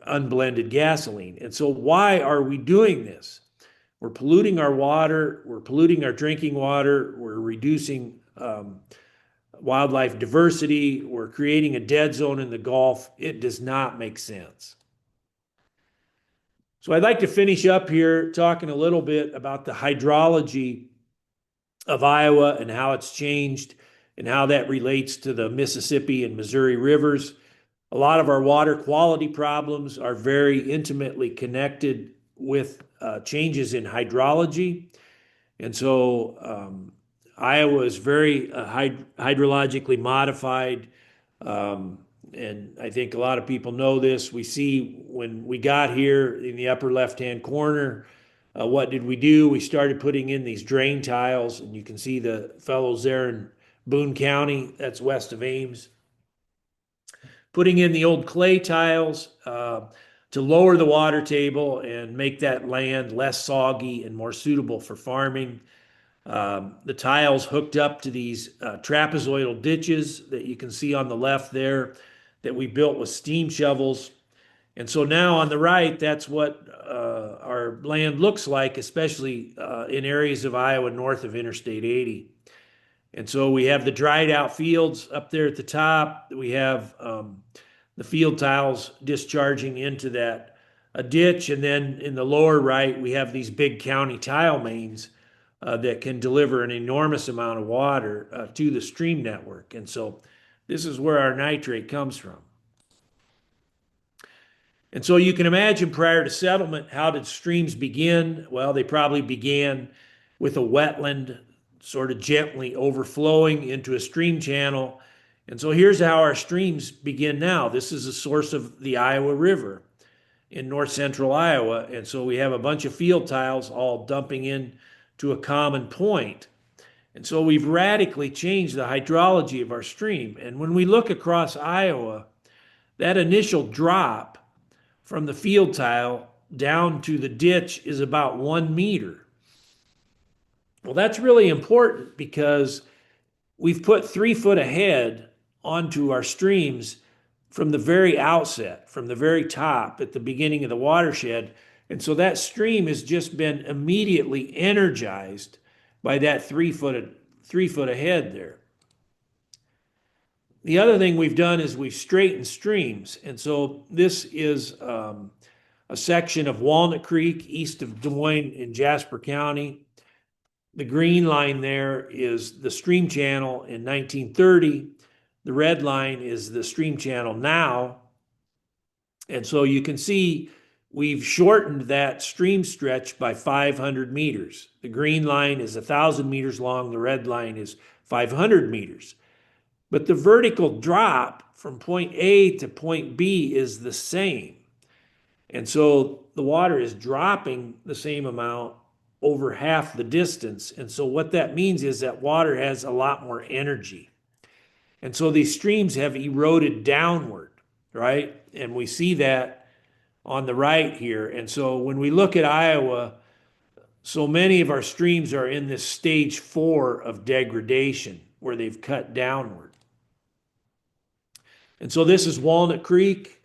unblended gasoline. And so, why are we doing this? We're polluting our water, we're polluting our drinking water, we're reducing wildlife diversity, we're creating a dead zone in the Gulf. It does not make sense. So I'd like to finish up here talking a little bit about the hydrology of Iowa and how it's changed and how that relates to the Mississippi and Missouri rivers. A lot of our water quality problems are very intimately connected with changes in hydrology. And so Iowa is very hydrologically modified. And I think a lot of people know this. We see when we got here in the upper left-hand corner, what did we do? We started putting in these drain tiles, and you can see the fellows there in Boone County, that's west of Ames. Putting in the old clay tiles to lower the water table and make that land less soggy and more suitable for farming. The tiles hooked up to these trapezoidal ditches that you can see on the left there that we built with steam shovels. And so now on the right, that's what our land looks like, especially in areas of Iowa north of Interstate 80. And so we have the dried out fields up there at the top. We have the field tiles discharging into that a ditch. And then in the lower right, we have these big county tile mains that can deliver an enormous amount of water to the stream network. And so this is where our nitrate comes from. And so you can imagine prior to settlement, how did streams begin? Well, they probably began with a wetland sort of gently overflowing into a stream channel. And so here's how our streams begin now. This is the source of the Iowa River in north central Iowa. And so we have a bunch of field tiles all dumping in to a common point. And so we've radically changed the hydrology of our stream. And when we look across Iowa, that initial drop from the field tile down to the ditch is about 1 meter. Well, that's really important because we've put 3 foot ahead onto our streams from the very outset, from the very top at the beginning of the watershed. And so that stream has just been immediately energized by that 3 foot ahead there. The other thing we've done is we've straightened streams. And so this is a section of Walnut Creek east of Des Moines in Jasper County. The green line there is the stream channel in 1930. The red line is the stream channel now. And so you can see we've shortened that stream stretch by 500 meters. The green line is 1,000 meters long. The red line is 500 meters. But the vertical drop from point A to point B is the same. And so the water is dropping the same amount over half the distance. And so what that means is that water has a lot more energy. And so these streams have eroded downward, right? And we see that on the right here. And so when we look at Iowa, so many of our streams are in this stage 4 of degradation where they've cut downward. And so this is Walnut Creek.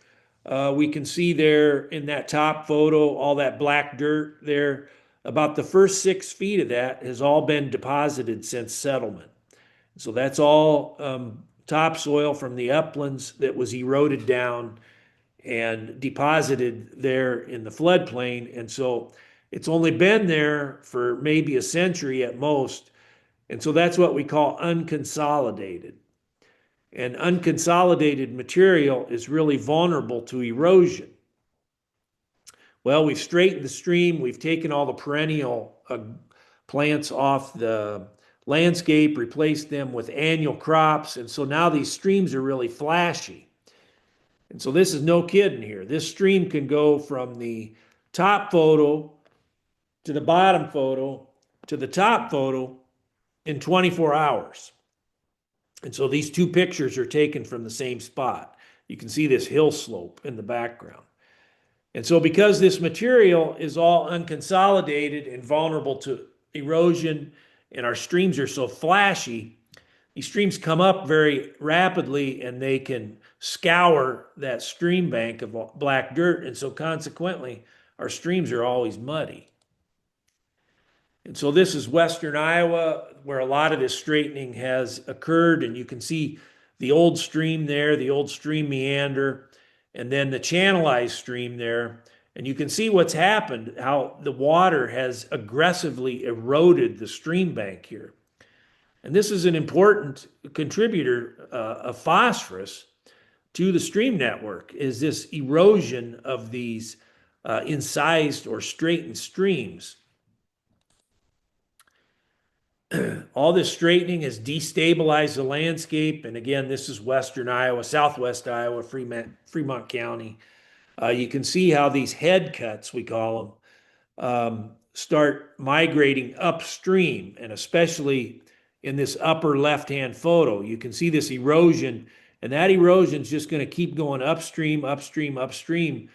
We can see there in that top photo, all that black dirt there. About the first 6 feet of that has all been deposited since settlement. So that's all topsoil from the uplands that was eroded down and deposited there in the floodplain. And so it's only been there for maybe a century at most. And so that's what we call unconsolidated. And unconsolidated material is really vulnerable to erosion. Well, we've straightened the stream, we've taken all the perennial plants off the landscape, replaced them with annual crops, and so now these streams are really flashy. And so this is no kidding here. This stream can go from the top photo to the bottom photo to the top photo in 24 hours. And so these two pictures are taken from the same spot. You can see this hill slope in the background. And so because this material is all unconsolidated and vulnerable to erosion, and our streams are so flashy, these streams come up very rapidly and they can scour that stream bank of black dirt. And so consequently, our streams are always muddy. And so this is western Iowa where a lot of this straightening has occurred. And you can see the old stream there, the old stream meander, and then the channelized stream there. And you can see what's happened, how the water has aggressively eroded the stream bank here. And this is an important contributor of phosphorus to the stream network, is this erosion of these incised or straightened streams. All this straightening has destabilized the landscape. And again, this is western Iowa, southwest Iowa, Fremont County. You can see how these head cuts, we call them, start migrating upstream, and especially in this upper left-hand photo, you can see this erosion, and that erosion is just going to keep going upstream, upstream, upstream,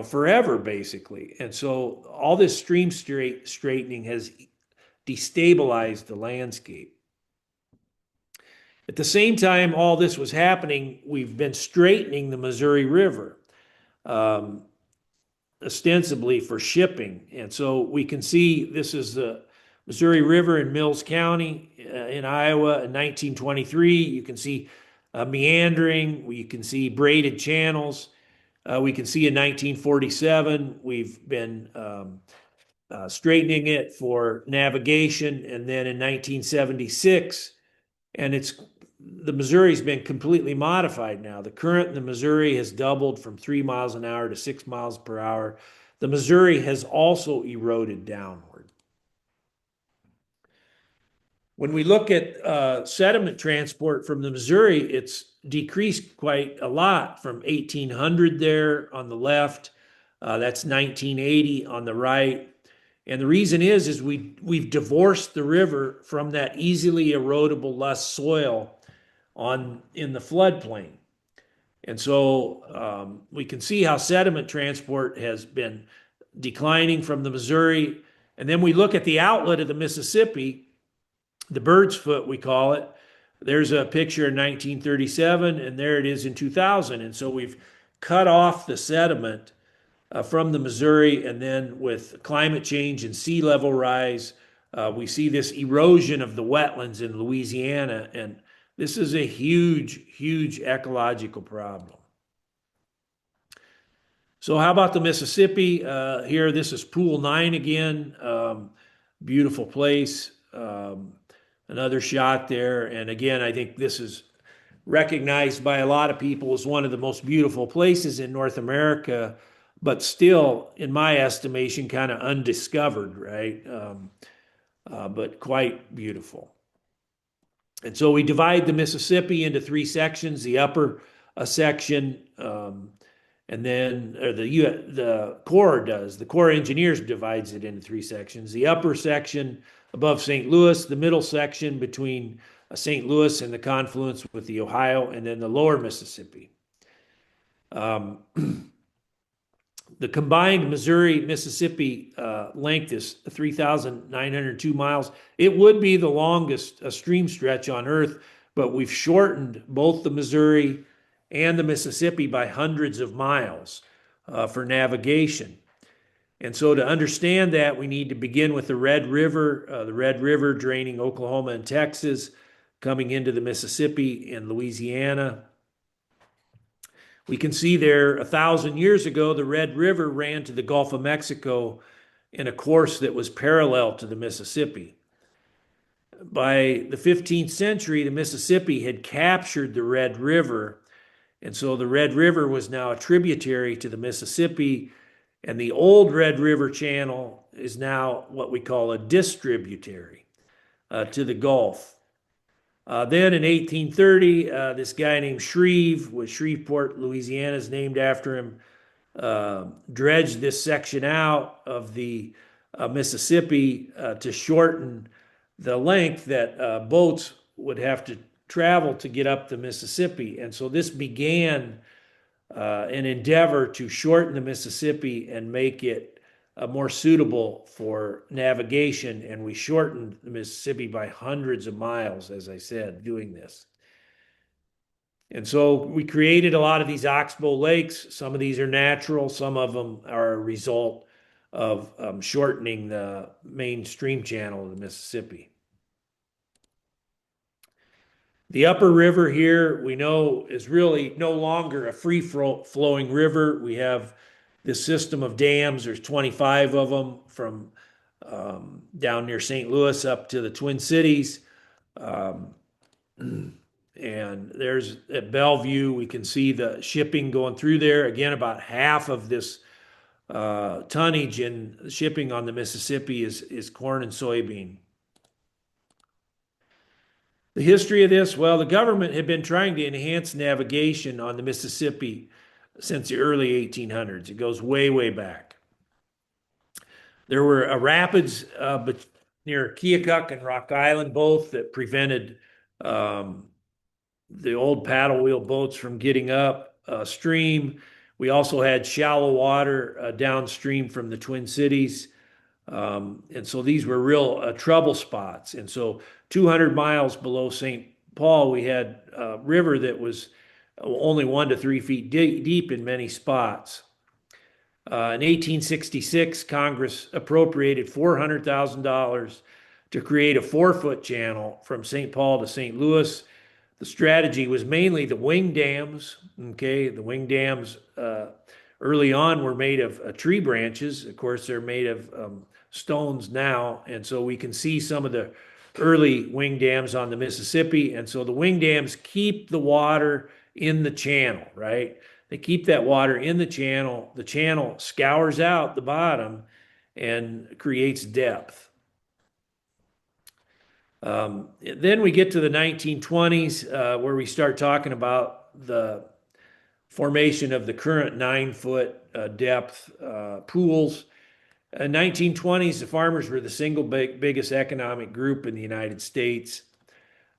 forever, basically. And so all this stream straightening has destabilized the landscape. At the same time all this was happening, we've been straightening the Missouri River, ostensibly for shipping. And so we can see this is the Missouri River in Mills County in Iowa in 1923. You can see meandering, you can see braided channels. We can see in 1947, we've been straightening it for navigation. And then in 1976, and the Missouri's been completely modified now. The current in the Missouri has doubled from 3 miles an hour to 6 miles per hour. The Missouri has also eroded downward. When we look at sediment transport from the Missouri, it's decreased quite a lot from 1800 there on the left. That's 1980 on the right. And the reason is we've divorced the river from that easily erodible loess soil in the floodplain. And so we can see how sediment transport has been declining from the Missouri. And then we look at the outlet of the Mississippi, the bird's foot, we call it. There's a picture in 1937, and there it is in 2000. And so we've cut off the sediment from the Missouri, and then with climate change and sea level rise, we see this erosion of the wetlands in Louisiana, and this is a huge, huge ecological problem. So how about the Mississippi? Here, this is Pool 9 again. Beautiful place. Another shot there. And again, I think this is recognized by a lot of people as one of the most beautiful places in North America, but still, in my estimation, kind of undiscovered, right? But quite beautiful. And so we divide the Mississippi into 3 sections: the upper section, and then the Corps does. The Corps of Engineers divides it into 3 sections: the upper section above St. Louis, the middle section between St. Louis and the confluence with the Ohio, and then the lower Mississippi. The combined Missouri-Mississippi length is 3,902 miles. It would be the longest stream stretch on Earth, but we've shortened both the Missouri and the Mississippi by hundreds of miles for navigation. And so to understand that, we need to begin with the Red River draining Oklahoma and Texas, coming into the Mississippi and Louisiana. We can see there 1,000 years ago, the Red River ran to the Gulf of Mexico in a course that was parallel to the Mississippi. By the 15th century, the Mississippi had captured the Red River, and so the Red River was now a tributary to the Mississippi, and the old Red River channel is now what we call a distributary to the Gulf. Then in 1830, this guy named Shreve, with Shreveport, Louisiana, is named after him, dredged this section out of the Mississippi to shorten the length that boats would have to travel to get up the Mississippi. And so this began an endeavor to shorten the Mississippi and make it more suitable for navigation. And we shortened the Mississippi by hundreds of miles, as I said, doing this. And so we created a lot of these oxbow lakes. Some of these are natural, some of them are a result of shortening the main stream channel of the Mississippi. The upper river here, we know, is really no longer a free-flowing river. We have this system of dams. There's 25 of them from down near St. Louis up to the Twin Cities. And there's at Bellevue, we can see the shipping going through there. Again, about half of this tonnage in shipping on the Mississippi is corn and soybean. The history of this, well, the government had been trying to enhance navigation on the Mississippi since the early 1800s. It goes way, way back. There were rapids near Keokuk and Rock Island, both that prevented the old paddle wheel boats from getting up stream. We also had shallow water downstream from the Twin Cities. And so these were real trouble spots. And so 200 miles below St. Paul, we had a river that was only 1 to 3 feet deep in many spots. In 1866, Congress appropriated $400,000 to create a 4-foot channel from St. Paul to St. Louis. The strategy was mainly the wing dams. Okay, the wing dams early on were made of tree branches. Of course, they're made of stones now, and so we can see some of the early wing dams on the Mississippi. And so the wing dams keep the water in the channel, right? They keep that water in the channel. The channel scours out the bottom and creates depth. Then we get to the 1920s, where we start talking about the formation of the current 9-foot depth pools. In 1920s, the farmers were the single biggest economic group in the United States,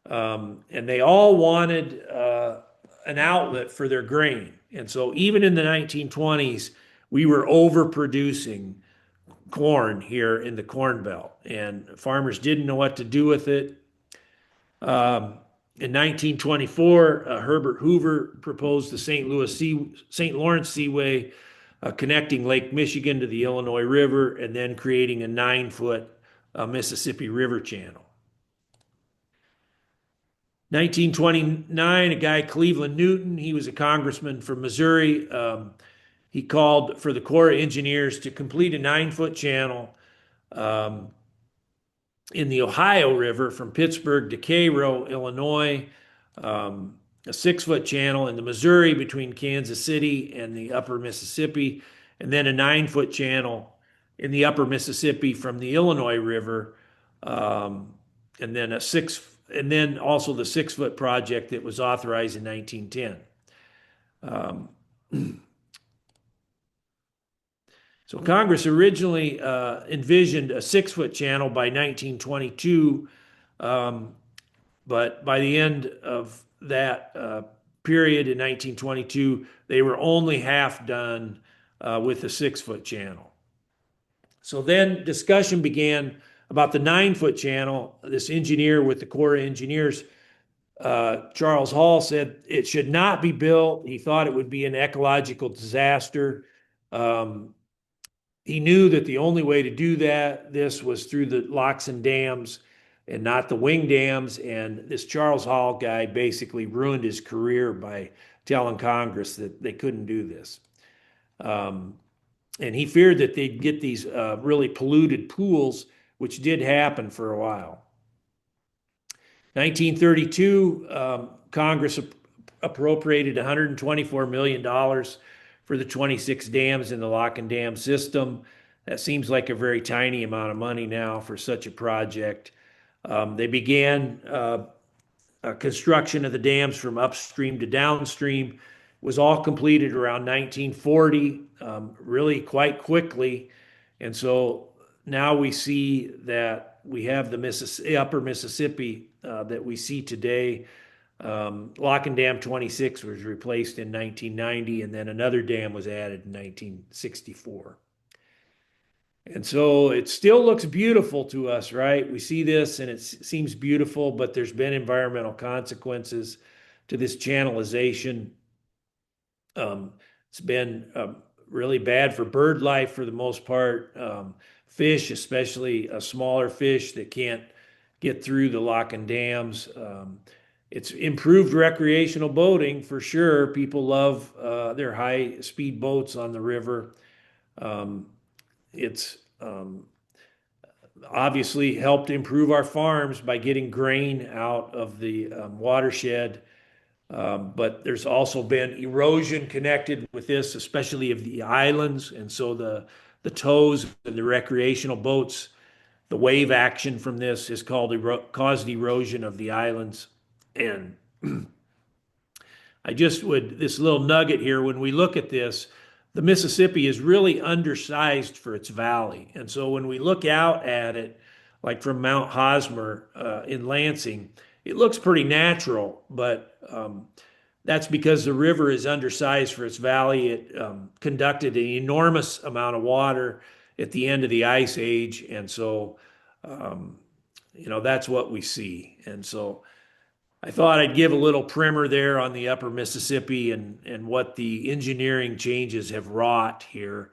and they all wanted an outlet for their grain. And so even in the 1920s, we were overproducing corn here in the Corn Belt, and farmers didn't know what to do with it. In 1924, Herbert Hoover proposed the St. Lawrence Seaway, connecting Lake Michigan to the Illinois River, and then creating a 9-foot Mississippi River channel. 1929, a guy, Cleveland Newton, he was a congressman from Missouri. He called for the Corps of Engineers to complete a 9-foot channel in the Ohio River from Pittsburgh to Cairo, Illinois, a 6-foot channel in the Missouri between Kansas City and the upper Mississippi, and then a 9-foot channel in the upper Mississippi from the Illinois River, and then also the 6-foot project that was authorized in 1910. So Congress originally envisioned a 6-foot channel by 1922, but by the end of that period in 1922, they were only half done with the 6-foot channel. So then discussion began about the 9-foot channel. This engineer with the Corps of Engineers, Charles Hall, said it should not be built. He thought it would be an ecological disaster. Um, he knew that the only way to do this was through the locks and dams and not the wing dams. And this Charles Hall guy basically ruined his career by telling Congress that they couldn't do this. Um, and he feared that they'd get these really polluted pools, which did happen for a while. 1932, Congress appropriated $124 million for the 26 dams in the lock and dam system. That seems like a very tiny amount of money now for such a project. They began construction of the dams from upstream to downstream. Was all completed around 1940, really quite quickly. And so now we see that we have the upper Mississippi that we see today. Lock and Dam 26 was replaced in 1990, and then another dam was added in 1964. And so it still looks beautiful to us, right? We see this and it seems beautiful, but there's been environmental consequences to this channelization. It's been really bad for bird life for the most part. Fish, especially smaller fish that can't get through the lock and dams. It's improved recreational boating for sure. People love their high speed boats on the river. It's obviously helped improve our farms by getting grain out of the watershed. But there's also been erosion connected with this, especially of the islands. And so the tows and the recreational boats, the wave action from this is caused erosion of the islands. And this little nugget here, when we look at this, the Mississippi is really undersized for its valley. And so when we look out at it, like from Mount Hosmer in Lansing, it looks pretty natural, but that's because the river is undersized for its valley. It conducted an enormous amount of water at the end of the Ice Age. And so, that's what we see. And so I thought I'd give a little primer there on the upper Mississippi and what the engineering changes have wrought here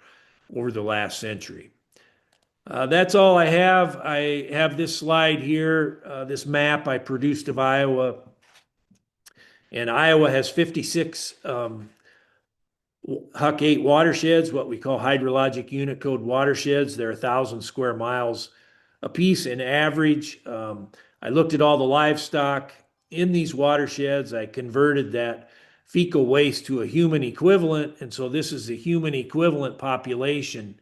over the last century. That's all I have. I have this slide here, this map I produced of Iowa. And Iowa has 56 Huck 8 watersheds, what we call hydrologic unit code watersheds. They're 1,000 square miles apiece in average. I looked at all the livestock in these watersheds. I converted that fecal waste to a human equivalent. And so this is the human equivalent population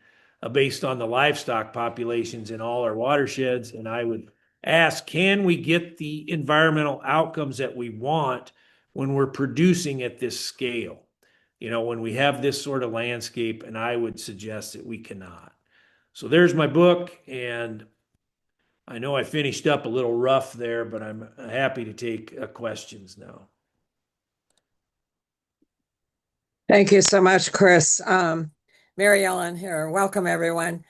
based on the livestock populations in all our watersheds. And I would ask, can we get the environmental outcomes that we want when we're producing at this scale? When we have this sort of landscape, and I would suggest that we cannot. So there's my book, and I know I finished up a little rough there, but I'm happy to take questions now. Thank you so much, Chris. Mary Ellen here. Welcome, everyone.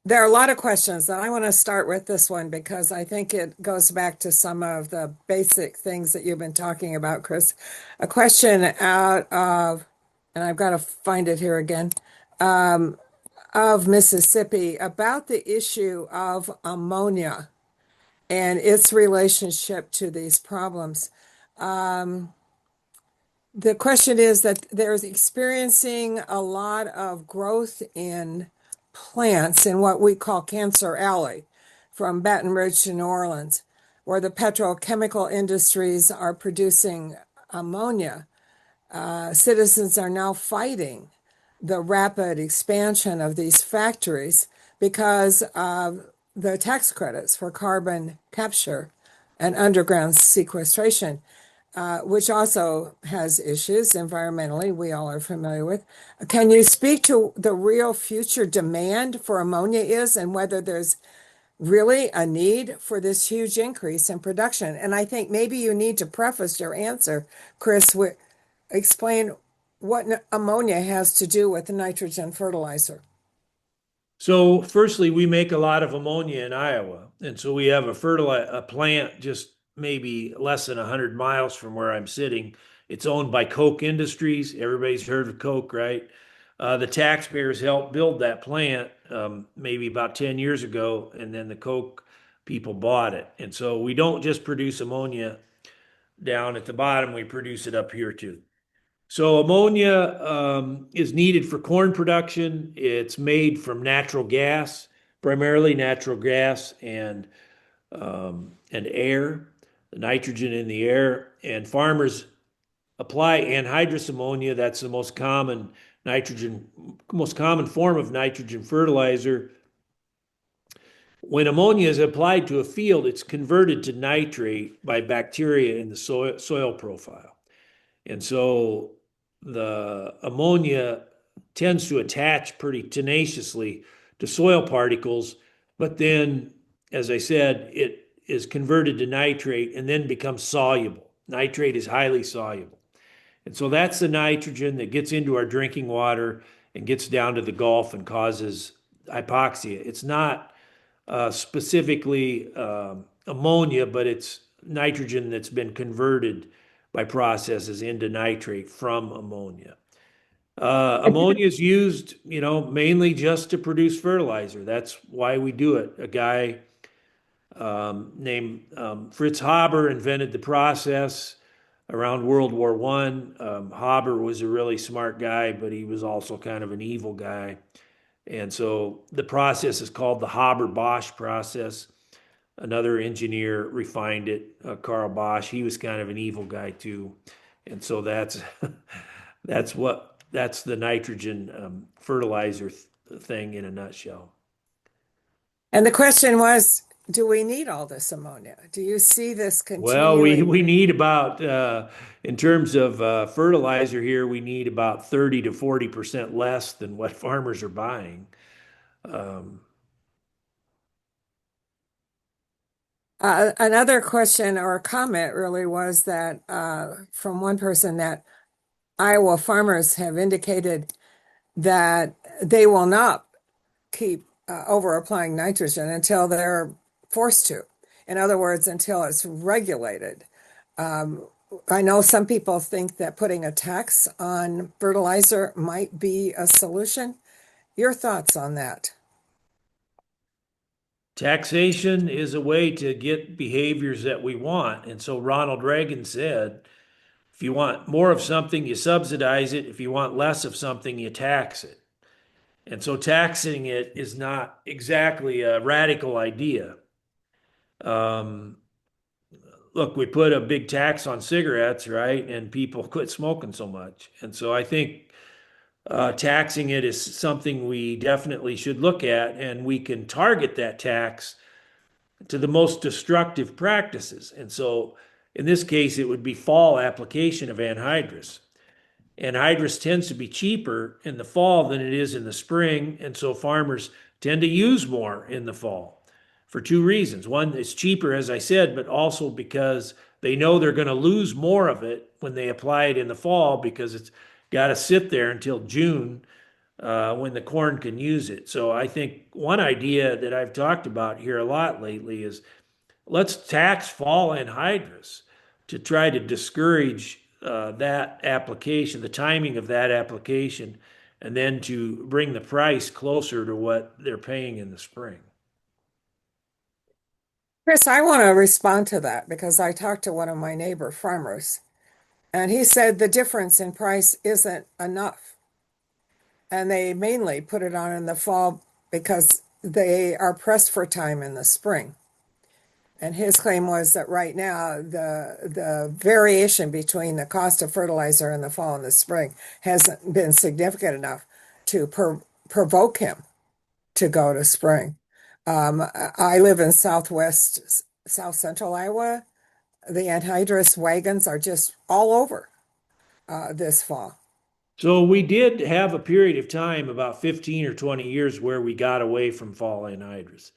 There are a lot of questions, and I want to start with this one because I think it goes back to some of the basic things that you've been talking about, Chris. A question out of, and I've got to find it here again, of Mississippi about the issue of ammonia and its relationship to these problems. The question is that there's experiencing a lot of growth in plants in what we call Cancer Alley, from Baton Rouge to New Orleans, where the petrochemical industries are producing ammonia. Citizens are now fighting the rapid expansion of these factories because of the tax credits for carbon capture and underground sequestration, which also has issues environmentally we all are familiar with. Can you speak to the real future demand for ammonia is and whether there's really a need for this huge increase in production? And I think maybe you need to preface your answer, Chris, explain what ammonia has to do with the nitrogen fertilizer. So, firstly, we make a lot of ammonia in Iowa, and so we have a plant just maybe less than 100 miles from where I'm sitting. It's owned by Koch Industries. Everybody's heard of Koch, right? The taxpayers helped build that plant maybe about 10 years ago, and then the Koch people bought it. And so we don't just produce ammonia down at the bottom, we produce it up here too. So ammonia is needed for corn production. It's made from natural gas, primarily natural gas and air, the nitrogen in the air. And farmers apply anhydrous ammonia. That's the most common form of nitrogen fertilizer. When ammonia is applied to a field, it's converted to nitrate by bacteria in the soil profile. And so the ammonia tends to attach pretty tenaciously to soil particles, but then, as I said, it is converted to nitrate and then becomes soluble. Nitrate is highly soluble. And so that's the nitrogen that gets into our drinking water and gets down to the Gulf and causes hypoxia. It's not specifically ammonia, but it's nitrogen that's been converted by processes into nitrate from ammonia. Ammonia is used, mainly just to produce fertilizer. That's why we do it. A guy named Fritz Haber invented the process around World War One. Haber was a really smart guy, but he was also kind of an evil guy. And so the process is called the Haber-Bosch process. Another engineer refined it, Carl Bosch. He was kind of an evil guy too. And so that's that's the nitrogen fertilizer thing in a nutshell. And the question was, do we need all this ammonia? Do you see this Well, we continuing? we need about in terms of fertilizer here, we need about 30 to 40% less than what farmers are buying. Um, Another question or comment really was that from one person that Iowa farmers have indicated that they will not keep over applying nitrogen until they're forced to. In other words, until it's regulated. Um, I know some people think that putting a tax on fertilizer might be a solution. Your thoughts on that? Taxation is a way to get behaviors that we want. And so Ronald Reagan said, if you want more of something, you subsidize it. If you want less of something, you tax it. And so taxing it is not exactly a radical idea. Um, Look, we put a big tax on cigarettes, right? And people quit smoking so much. And so I think taxing it is something we definitely should look at, and we can target that tax to the most destructive practices. And so in this case, it would be fall application of anhydrous. Anhydrous tends to be cheaper in the fall than it is in the spring, and so farmers tend to use more in the fall for two reasons. One, it's cheaper, as I said, but also because they know they're going to lose more of it when they apply it in the fall because it's got to sit there until June when the corn can use it. So I think one idea that I've talked about here a lot lately is let's tax fall anhydrous to try to discourage that application, the timing of that application, and then to bring the price closer to what they're paying in the spring. Chris, I want to respond to that because I talked to one of my neighbor farmers, and he said the difference in price isn't enough. And they mainly put it on in the fall because they are pressed for time in the spring. And his claim was that right now the variation between the cost of fertilizer in the fall and the spring hasn't been significant enough to provoke him to go to spring. I live in South Central Iowa. The anhydrous wagons are just all over this fall. So we did have a period of time, about 15 or 20 years, where we got away from fall anhydrous,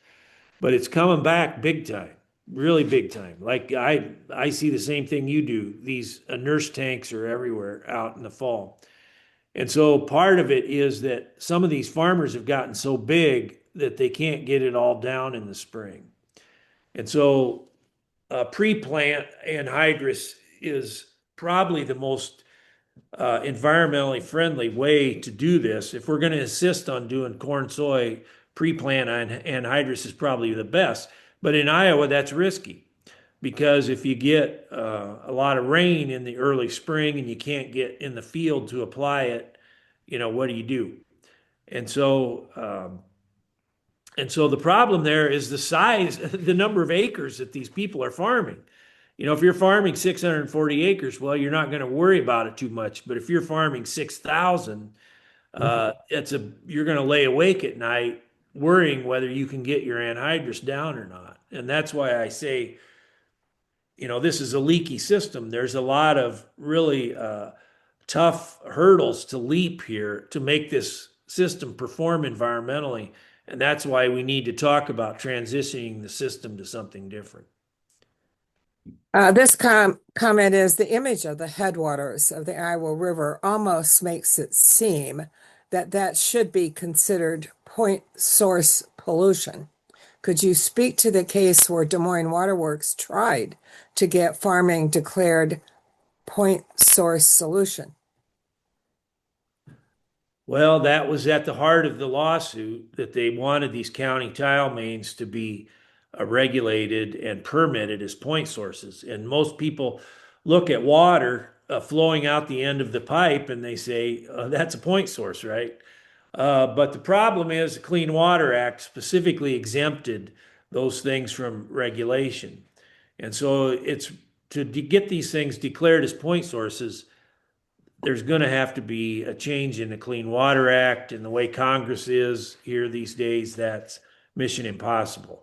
but it's coming back big time, really big time. Like I see the same thing you do. These nurse tanks are everywhere out in the fall. And so part of it is that some of these farmers have gotten so big that they can't get it all down in the spring. And so pre-plant anhydrous is probably the most environmentally friendly way to do this. If we're going to insist on doing corn, soy, pre-plant anhydrous is probably the best. But in Iowa, that's risky because if you get a lot of rain in the early spring and you can't get in the field to apply it, what do you do? And so, the problem there is the size, the number of acres that these people are farming. If you're farming 640 acres, well, you're not going to worry about it too much. But if you're farming 6,000, you're going to lay awake at night worrying whether you can get your anhydrous down or not. And that's why I say, this is a leaky system. There's a lot of really tough hurdles to leap here to make this system perform environmentally. And that's why we need to talk about transitioning the system to something different. This comment is the image of the headwaters of the Iowa River almost makes it seem that that should be considered point source pollution. Could you speak to the case where Des Moines Waterworks tried to get farming declared point source solution? Well, that was at the heart of the lawsuit that they wanted these county tile mains to be regulated and permitted as point sources. And most people look at water flowing out the end of the pipe and they say, that's a point source, right? But the problem is the Clean Water Act specifically exempted those things from regulation. And so it's to get these things declared as point sources, there's going to have to be a change in the Clean Water Act and the way Congress is here these days. That's mission impossible.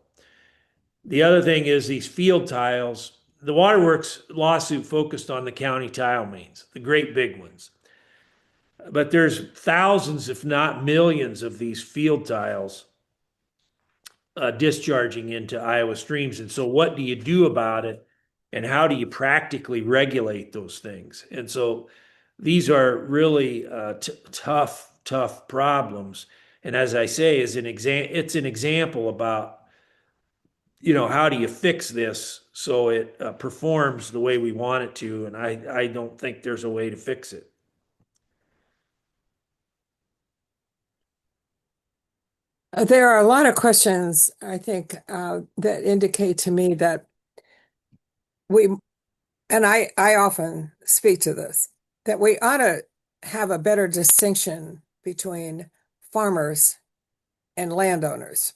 The other thing is these field tiles. The Waterworks lawsuit focused on the county tile mains, the great big ones. But there's thousands, if not millions, of these field tiles discharging into Iowa streams. And so what do you do about it? And how do you practically regulate those things? And so these are really tough problems. And as I say, it's an example about, how do you fix this so it performs the way we want it to? And I don't think there's a way to fix it. There are a lot of questions, I think, that indicate to me that I often speak to this, that we ought to have a better distinction between farmers and landowners.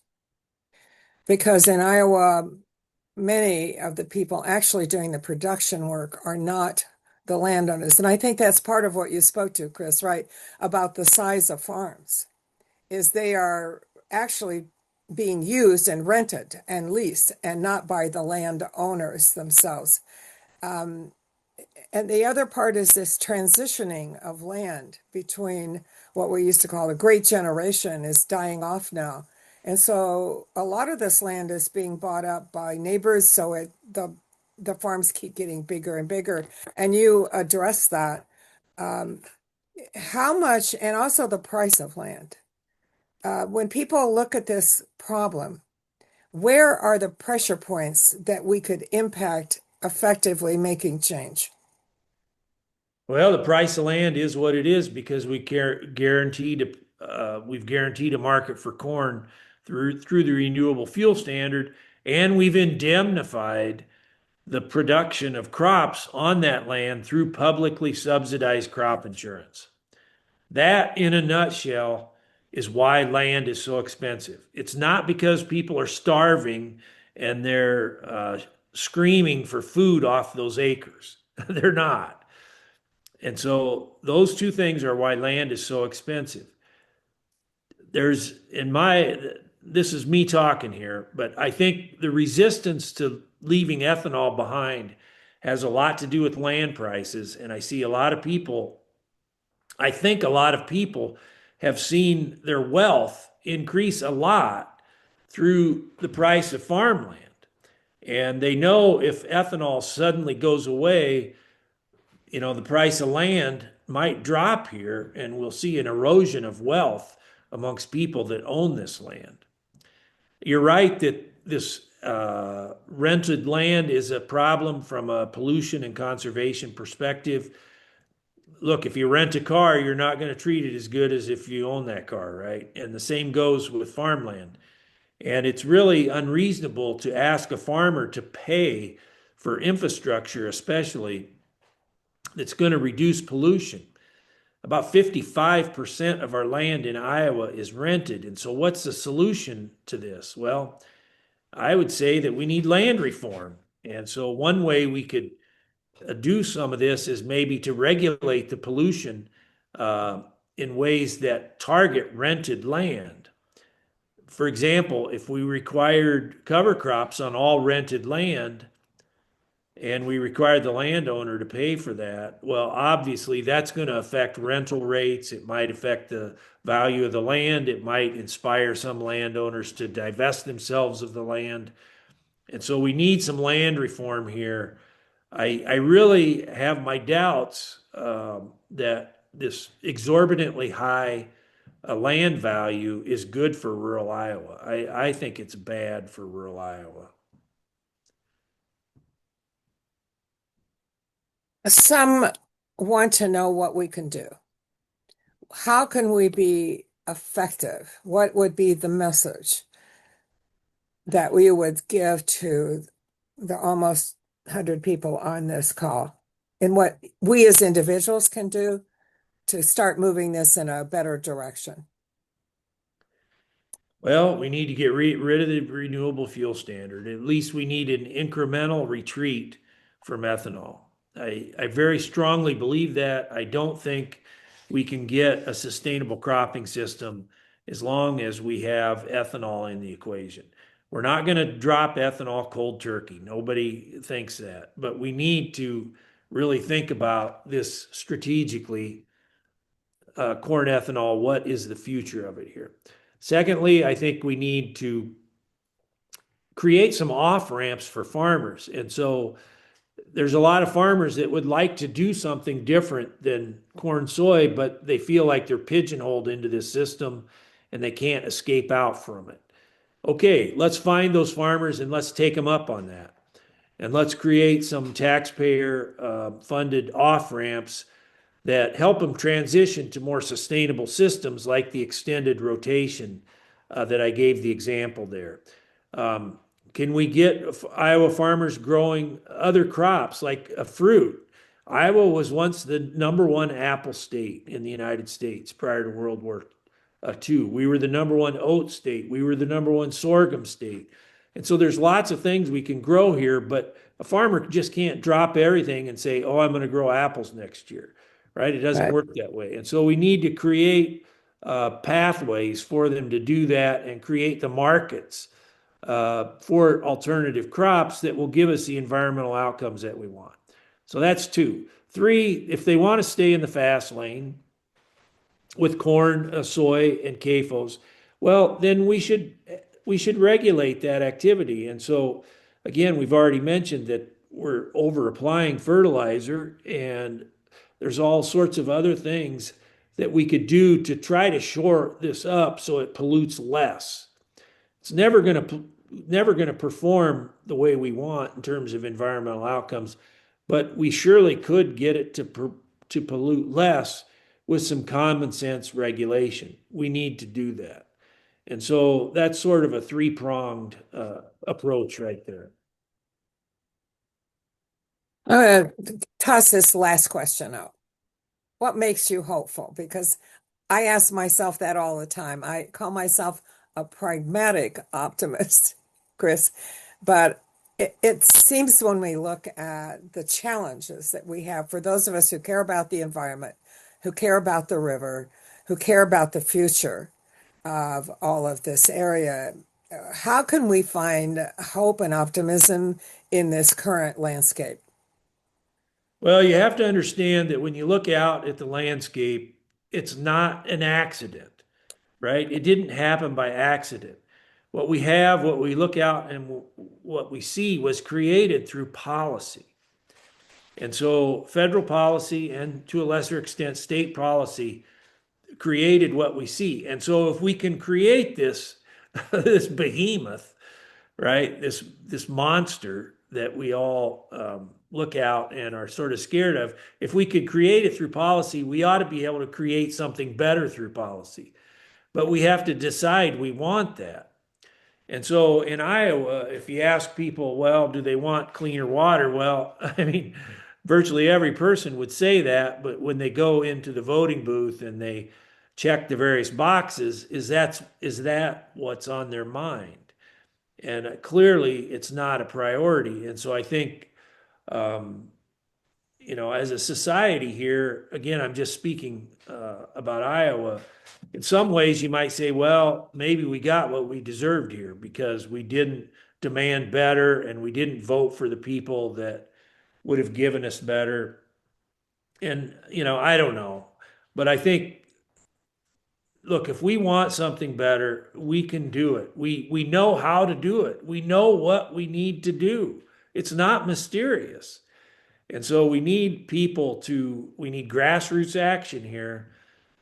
Because in Iowa, many of the people actually doing the production work are not the landowners. And I think that's part of what you spoke to, Chris, right? About the size of farms, is they are actually being used and rented and leased and not by the landowners themselves. And the other part is this transitioning of land between what we used to call a great generation is dying off now. And so a lot of this land is being bought up by neighbors, so the farms keep getting bigger and bigger. And you address that. How much, and also the price of land. When people look at this problem, where are the pressure points that we could impact effectively making change? Well, the price of land is what it is because we've guaranteed a market for corn through the renewable fuel standard, and we've indemnified the production of crops on that land through publicly subsidized crop insurance. That, in a nutshell, is why land is so expensive. It's not because people are starving and they're screaming for food off those acres. They're not. And so those two things are why land is so expensive. This is me talking here, but I think the resistance to leaving ethanol behind has a lot to do with land prices. And I think a lot of people have seen their wealth increase a lot through the price of farmland. And they know if ethanol suddenly goes away, the price of land might drop here, and we'll see an erosion of wealth amongst people that own this land. You're right that this rented land is a problem from a pollution and conservation perspective. Look, if you rent a car, you're not going to treat it as good as if you own that car, right? And the same goes with farmland. And it's really unreasonable to ask a farmer to pay for infrastructure, especially that's going to reduce pollution. About 55% of our land in Iowa is rented. And so, what's the solution to this? Well, I would say that we need land reform. And so, one way we could do some of this is maybe to regulate the pollution uh, in ways that target rented land. For example, if we required cover crops on all rented land and we required the landowner to pay for that, well, obviously that's going to affect rental rates. It might affect the value of the land. It might inspire some landowners to divest themselves of the land. And so we need some land reform here. I really have my doubts that this exorbitantly high land value is good for rural Iowa. I think it's bad for rural Iowa. Some want to know what we can do. How can we be effective? What would be the message that we would give to the almost 100 people on this call? And what we as individuals can do to start moving this in a better direction? Well, we need to get rid of the renewable fuel standard. At least we need an incremental retreat from ethanol. I very strongly believe that. I don't think we can get a sustainable cropping system as long as we have ethanol in the equation. We're not going to drop ethanol cold turkey. Nobody thinks that. But we need to really think about this strategically. Corn ethanol, what is the future of it here? Secondly, I think we need to create some off ramps for farmers. And so there's a lot of farmers that would like to do something different than corn soy, but they feel like they're pigeonholed into this system and they can't escape out from it. Okay, let's find those farmers and let's take them up on that. And let's create some taxpayer funded off ramps that help them transition to more sustainable systems like the extended rotation that I gave the example there. Um, can we get Iowa farmers growing other crops like a fruit? Iowa was once the number one apple state in the United States prior to World War II. We were the number one oat state. We were the number one sorghum state. And so there's lots of things we can grow here, but a farmer just can't drop everything and say, oh, I'm going to grow apples next year, right? It doesn't Right. work that way. And so we need to create pathways for them to do that and create the markets for alternative crops that will give us the environmental outcomes that we want. So that's two. Three, if they want to stay in the fast lane with corn, soy, and CAFOs, well, then we should regulate that activity. And so, again, we've already mentioned that we're over applying fertilizer, and there's all sorts of other things that we could do to try to shore this up so it pollutes less. It's never going to perform the way we want in terms of environmental outcomes, but we surely could get it to pollute less with some common sense regulation. We need to do that. And so that's sort of a three-pronged approach right there. I'm going to toss this last question out. What makes you hopeful? Because I ask myself that all the time. I call myself a pragmatic optimist, Chris, but it seems when we look at the challenges that we have for those of us who care about the environment, who care about the river, who care about the future of all of this area, how can we find hope and optimism in this current landscape? Well, you have to understand that when you look out at the landscape, it's not an accident, right? It didn't happen by accident. What we have, what we look out and what we see was created through policy. And so federal policy and to a lesser extent state policy created what we see. And so if we can create this this behemoth, right? This monster that we all look out and are sort of scared of. If we could create it through policy, we ought to be able to create something better through policy. But we have to decide we want that. And so in Iowa, if you ask people, well, do they want cleaner water? Well, I mean, virtually every person would say that, but when they go into the voting booth and they check the various boxes, is that what's on their mind? And clearly, it's not a priority. And so I think, um, as a society here, again, I'm just speaking about Iowa. In some ways, you might say, well, maybe we got what we deserved here because we didn't demand better and we didn't vote for the people that would have given us better. And, I don't know. But I think, look, if we want something better, we can do it. We know how to do it. We know what we need to do. It's not mysterious. And so we need grassroots action here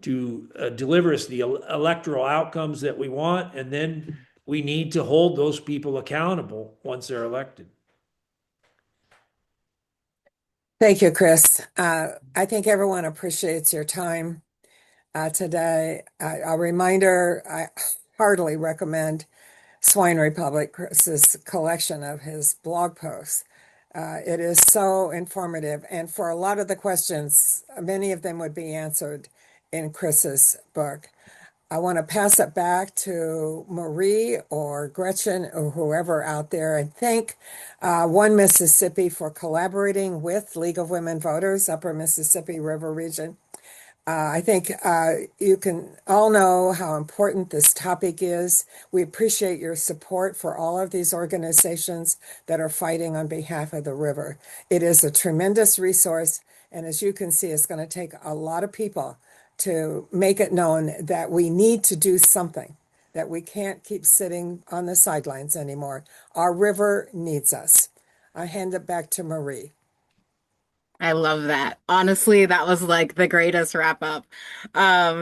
to deliver us the electoral outcomes that we want. And then we need to hold those people accountable once they're elected. Thank you, Chris. I think everyone appreciates your time today. A reminder, I heartily recommend Swine Republic, Chris's collection of his blog posts. It is so informative. And for a lot of the questions, many of them would be answered in Chris's book. I want to pass it back to Marie or Gretchen or whoever out there and thank One Mississippi for collaborating with League of Women Voters, Upper Mississippi River Region. I think you can all know how important this topic is. We appreciate your support for all of these organizations that are fighting on behalf of the river. It is a tremendous resource, and as you can see, it's going to take a lot of people to make it known that we need to do something, that we can't keep sitting on the sidelines anymore. Our river needs us. I hand it back to Marie. I love that. Honestly, that was like the greatest wrap up.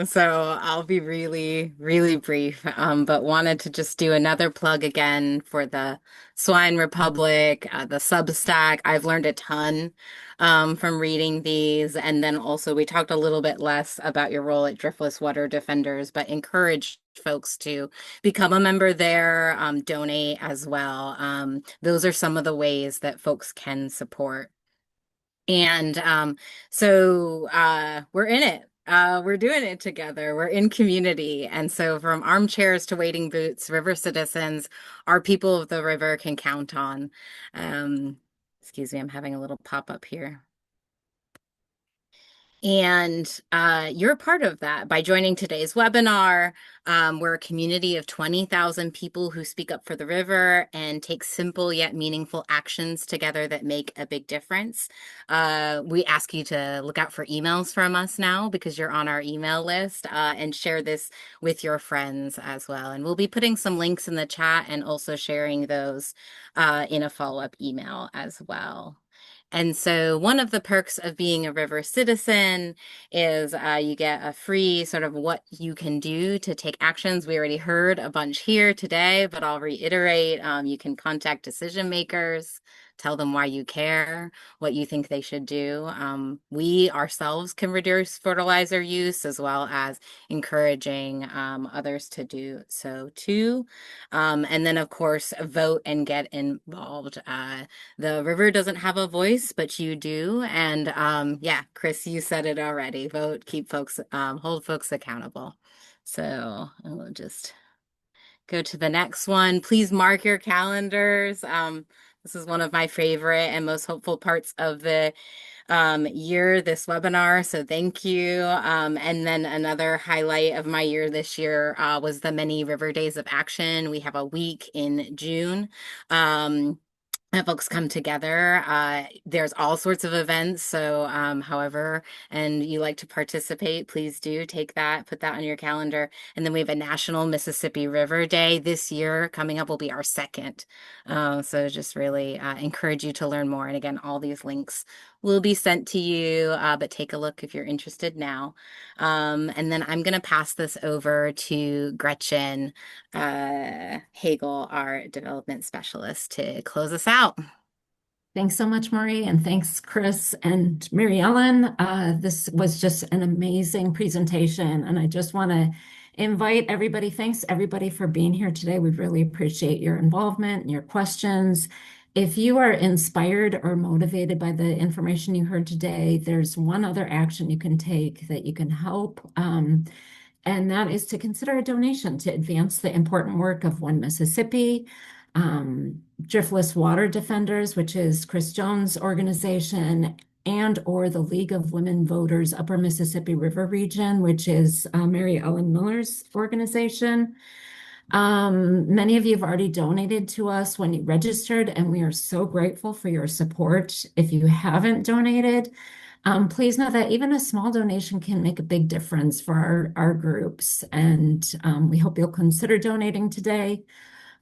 So I'll be really, really brief. But wanted to just do another plug again for the Swine Republic, the Substack. I've learned a ton from reading these. And then also we talked a little bit less about your role at Driftless Water Defenders, but encourage folks to become a member there, donate as well. Those are some of the ways that folks can support. And we're in it. We're doing it together. We're in community. And so from armchairs to waiting boots, river citizens, our people of the river can count on. Um, Excuse me, I'm having a little pop up here. And you're a part of that by joining today's webinar. We're a community of 20,000 people who speak up for the river and take simple yet meaningful actions together that make a big difference. We ask you to look out for emails from us now because you're on our email list, and share this with your friends as well. And we'll be putting some links in the chat and also sharing those in a follow-up email as well. And so one of the perks of being a river citizen is you get a free sort of what you can do to take actions. We already heard a bunch here today, but I'll reiterate. You can contact decision makers, tell them why you care, what you think they should do. We ourselves can reduce fertilizer use as well as encouraging others to do so too. And then, of course, vote and get involved. The river doesn't have a voice, but you do. And yeah, Chris, you said it already. Vote, keep folks, hold folks accountable. So we'll just go to the next one. Please mark your calendars. This is one of my favorite and most hopeful parts of the year, this webinar. So thank you. And then another highlight of my year this year was the many River Days of Action. We have a week in June. That folks come together. There's all sorts of events. So, however, and you like to participate, please do take that, put that on your calendar. And then we have a National Mississippi River Day this year coming up will be our second. So just really encourage you to learn more. And again, all these links will be sent to you, but take a look if you're interested now. And then I'm going to pass this over to Gretchen Hagel, our development specialist, to close us out. Thanks so much, Marie, and thanks, Chris and Mary Ellen. This was just an amazing presentation, and I just want to invite everybody. Thanks, everybody, for being here today. We really appreciate your involvement and your questions. If you are inspired or motivated by the information you heard today, there's one other action you can take that you can help. And that is to consider a donation to advance the important work of One Mississippi, Driftless Water Defenders, which is Chris Jones' organization, and or the League of Women Voters Upper Mississippi River Region, which is Mary Ellen Miller's organization. Many of you have already donated to us when you registered, and we are so grateful for your support. If you haven't donated, please know that even a small donation can make a big difference for our groups, and we hope you'll consider donating today.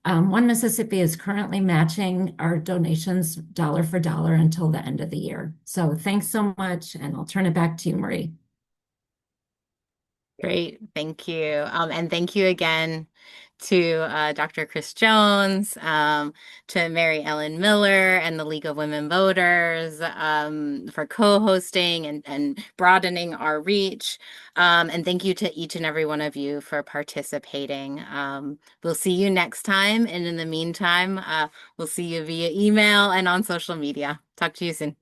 One Mississippi is currently matching our donations dollar for dollar until the end of the year. So thanks so much, and I'll turn it back to you, Marie. Great, thank you. And thank you again to Dr. Chris Jones, to Mary Ellen Miller and the League of Women Voters for co-hosting and broadening our reach. And thank you to each and every one of you for participating. We'll see you next time. And in the meantime, we'll see you via email and on social media. Talk to you soon.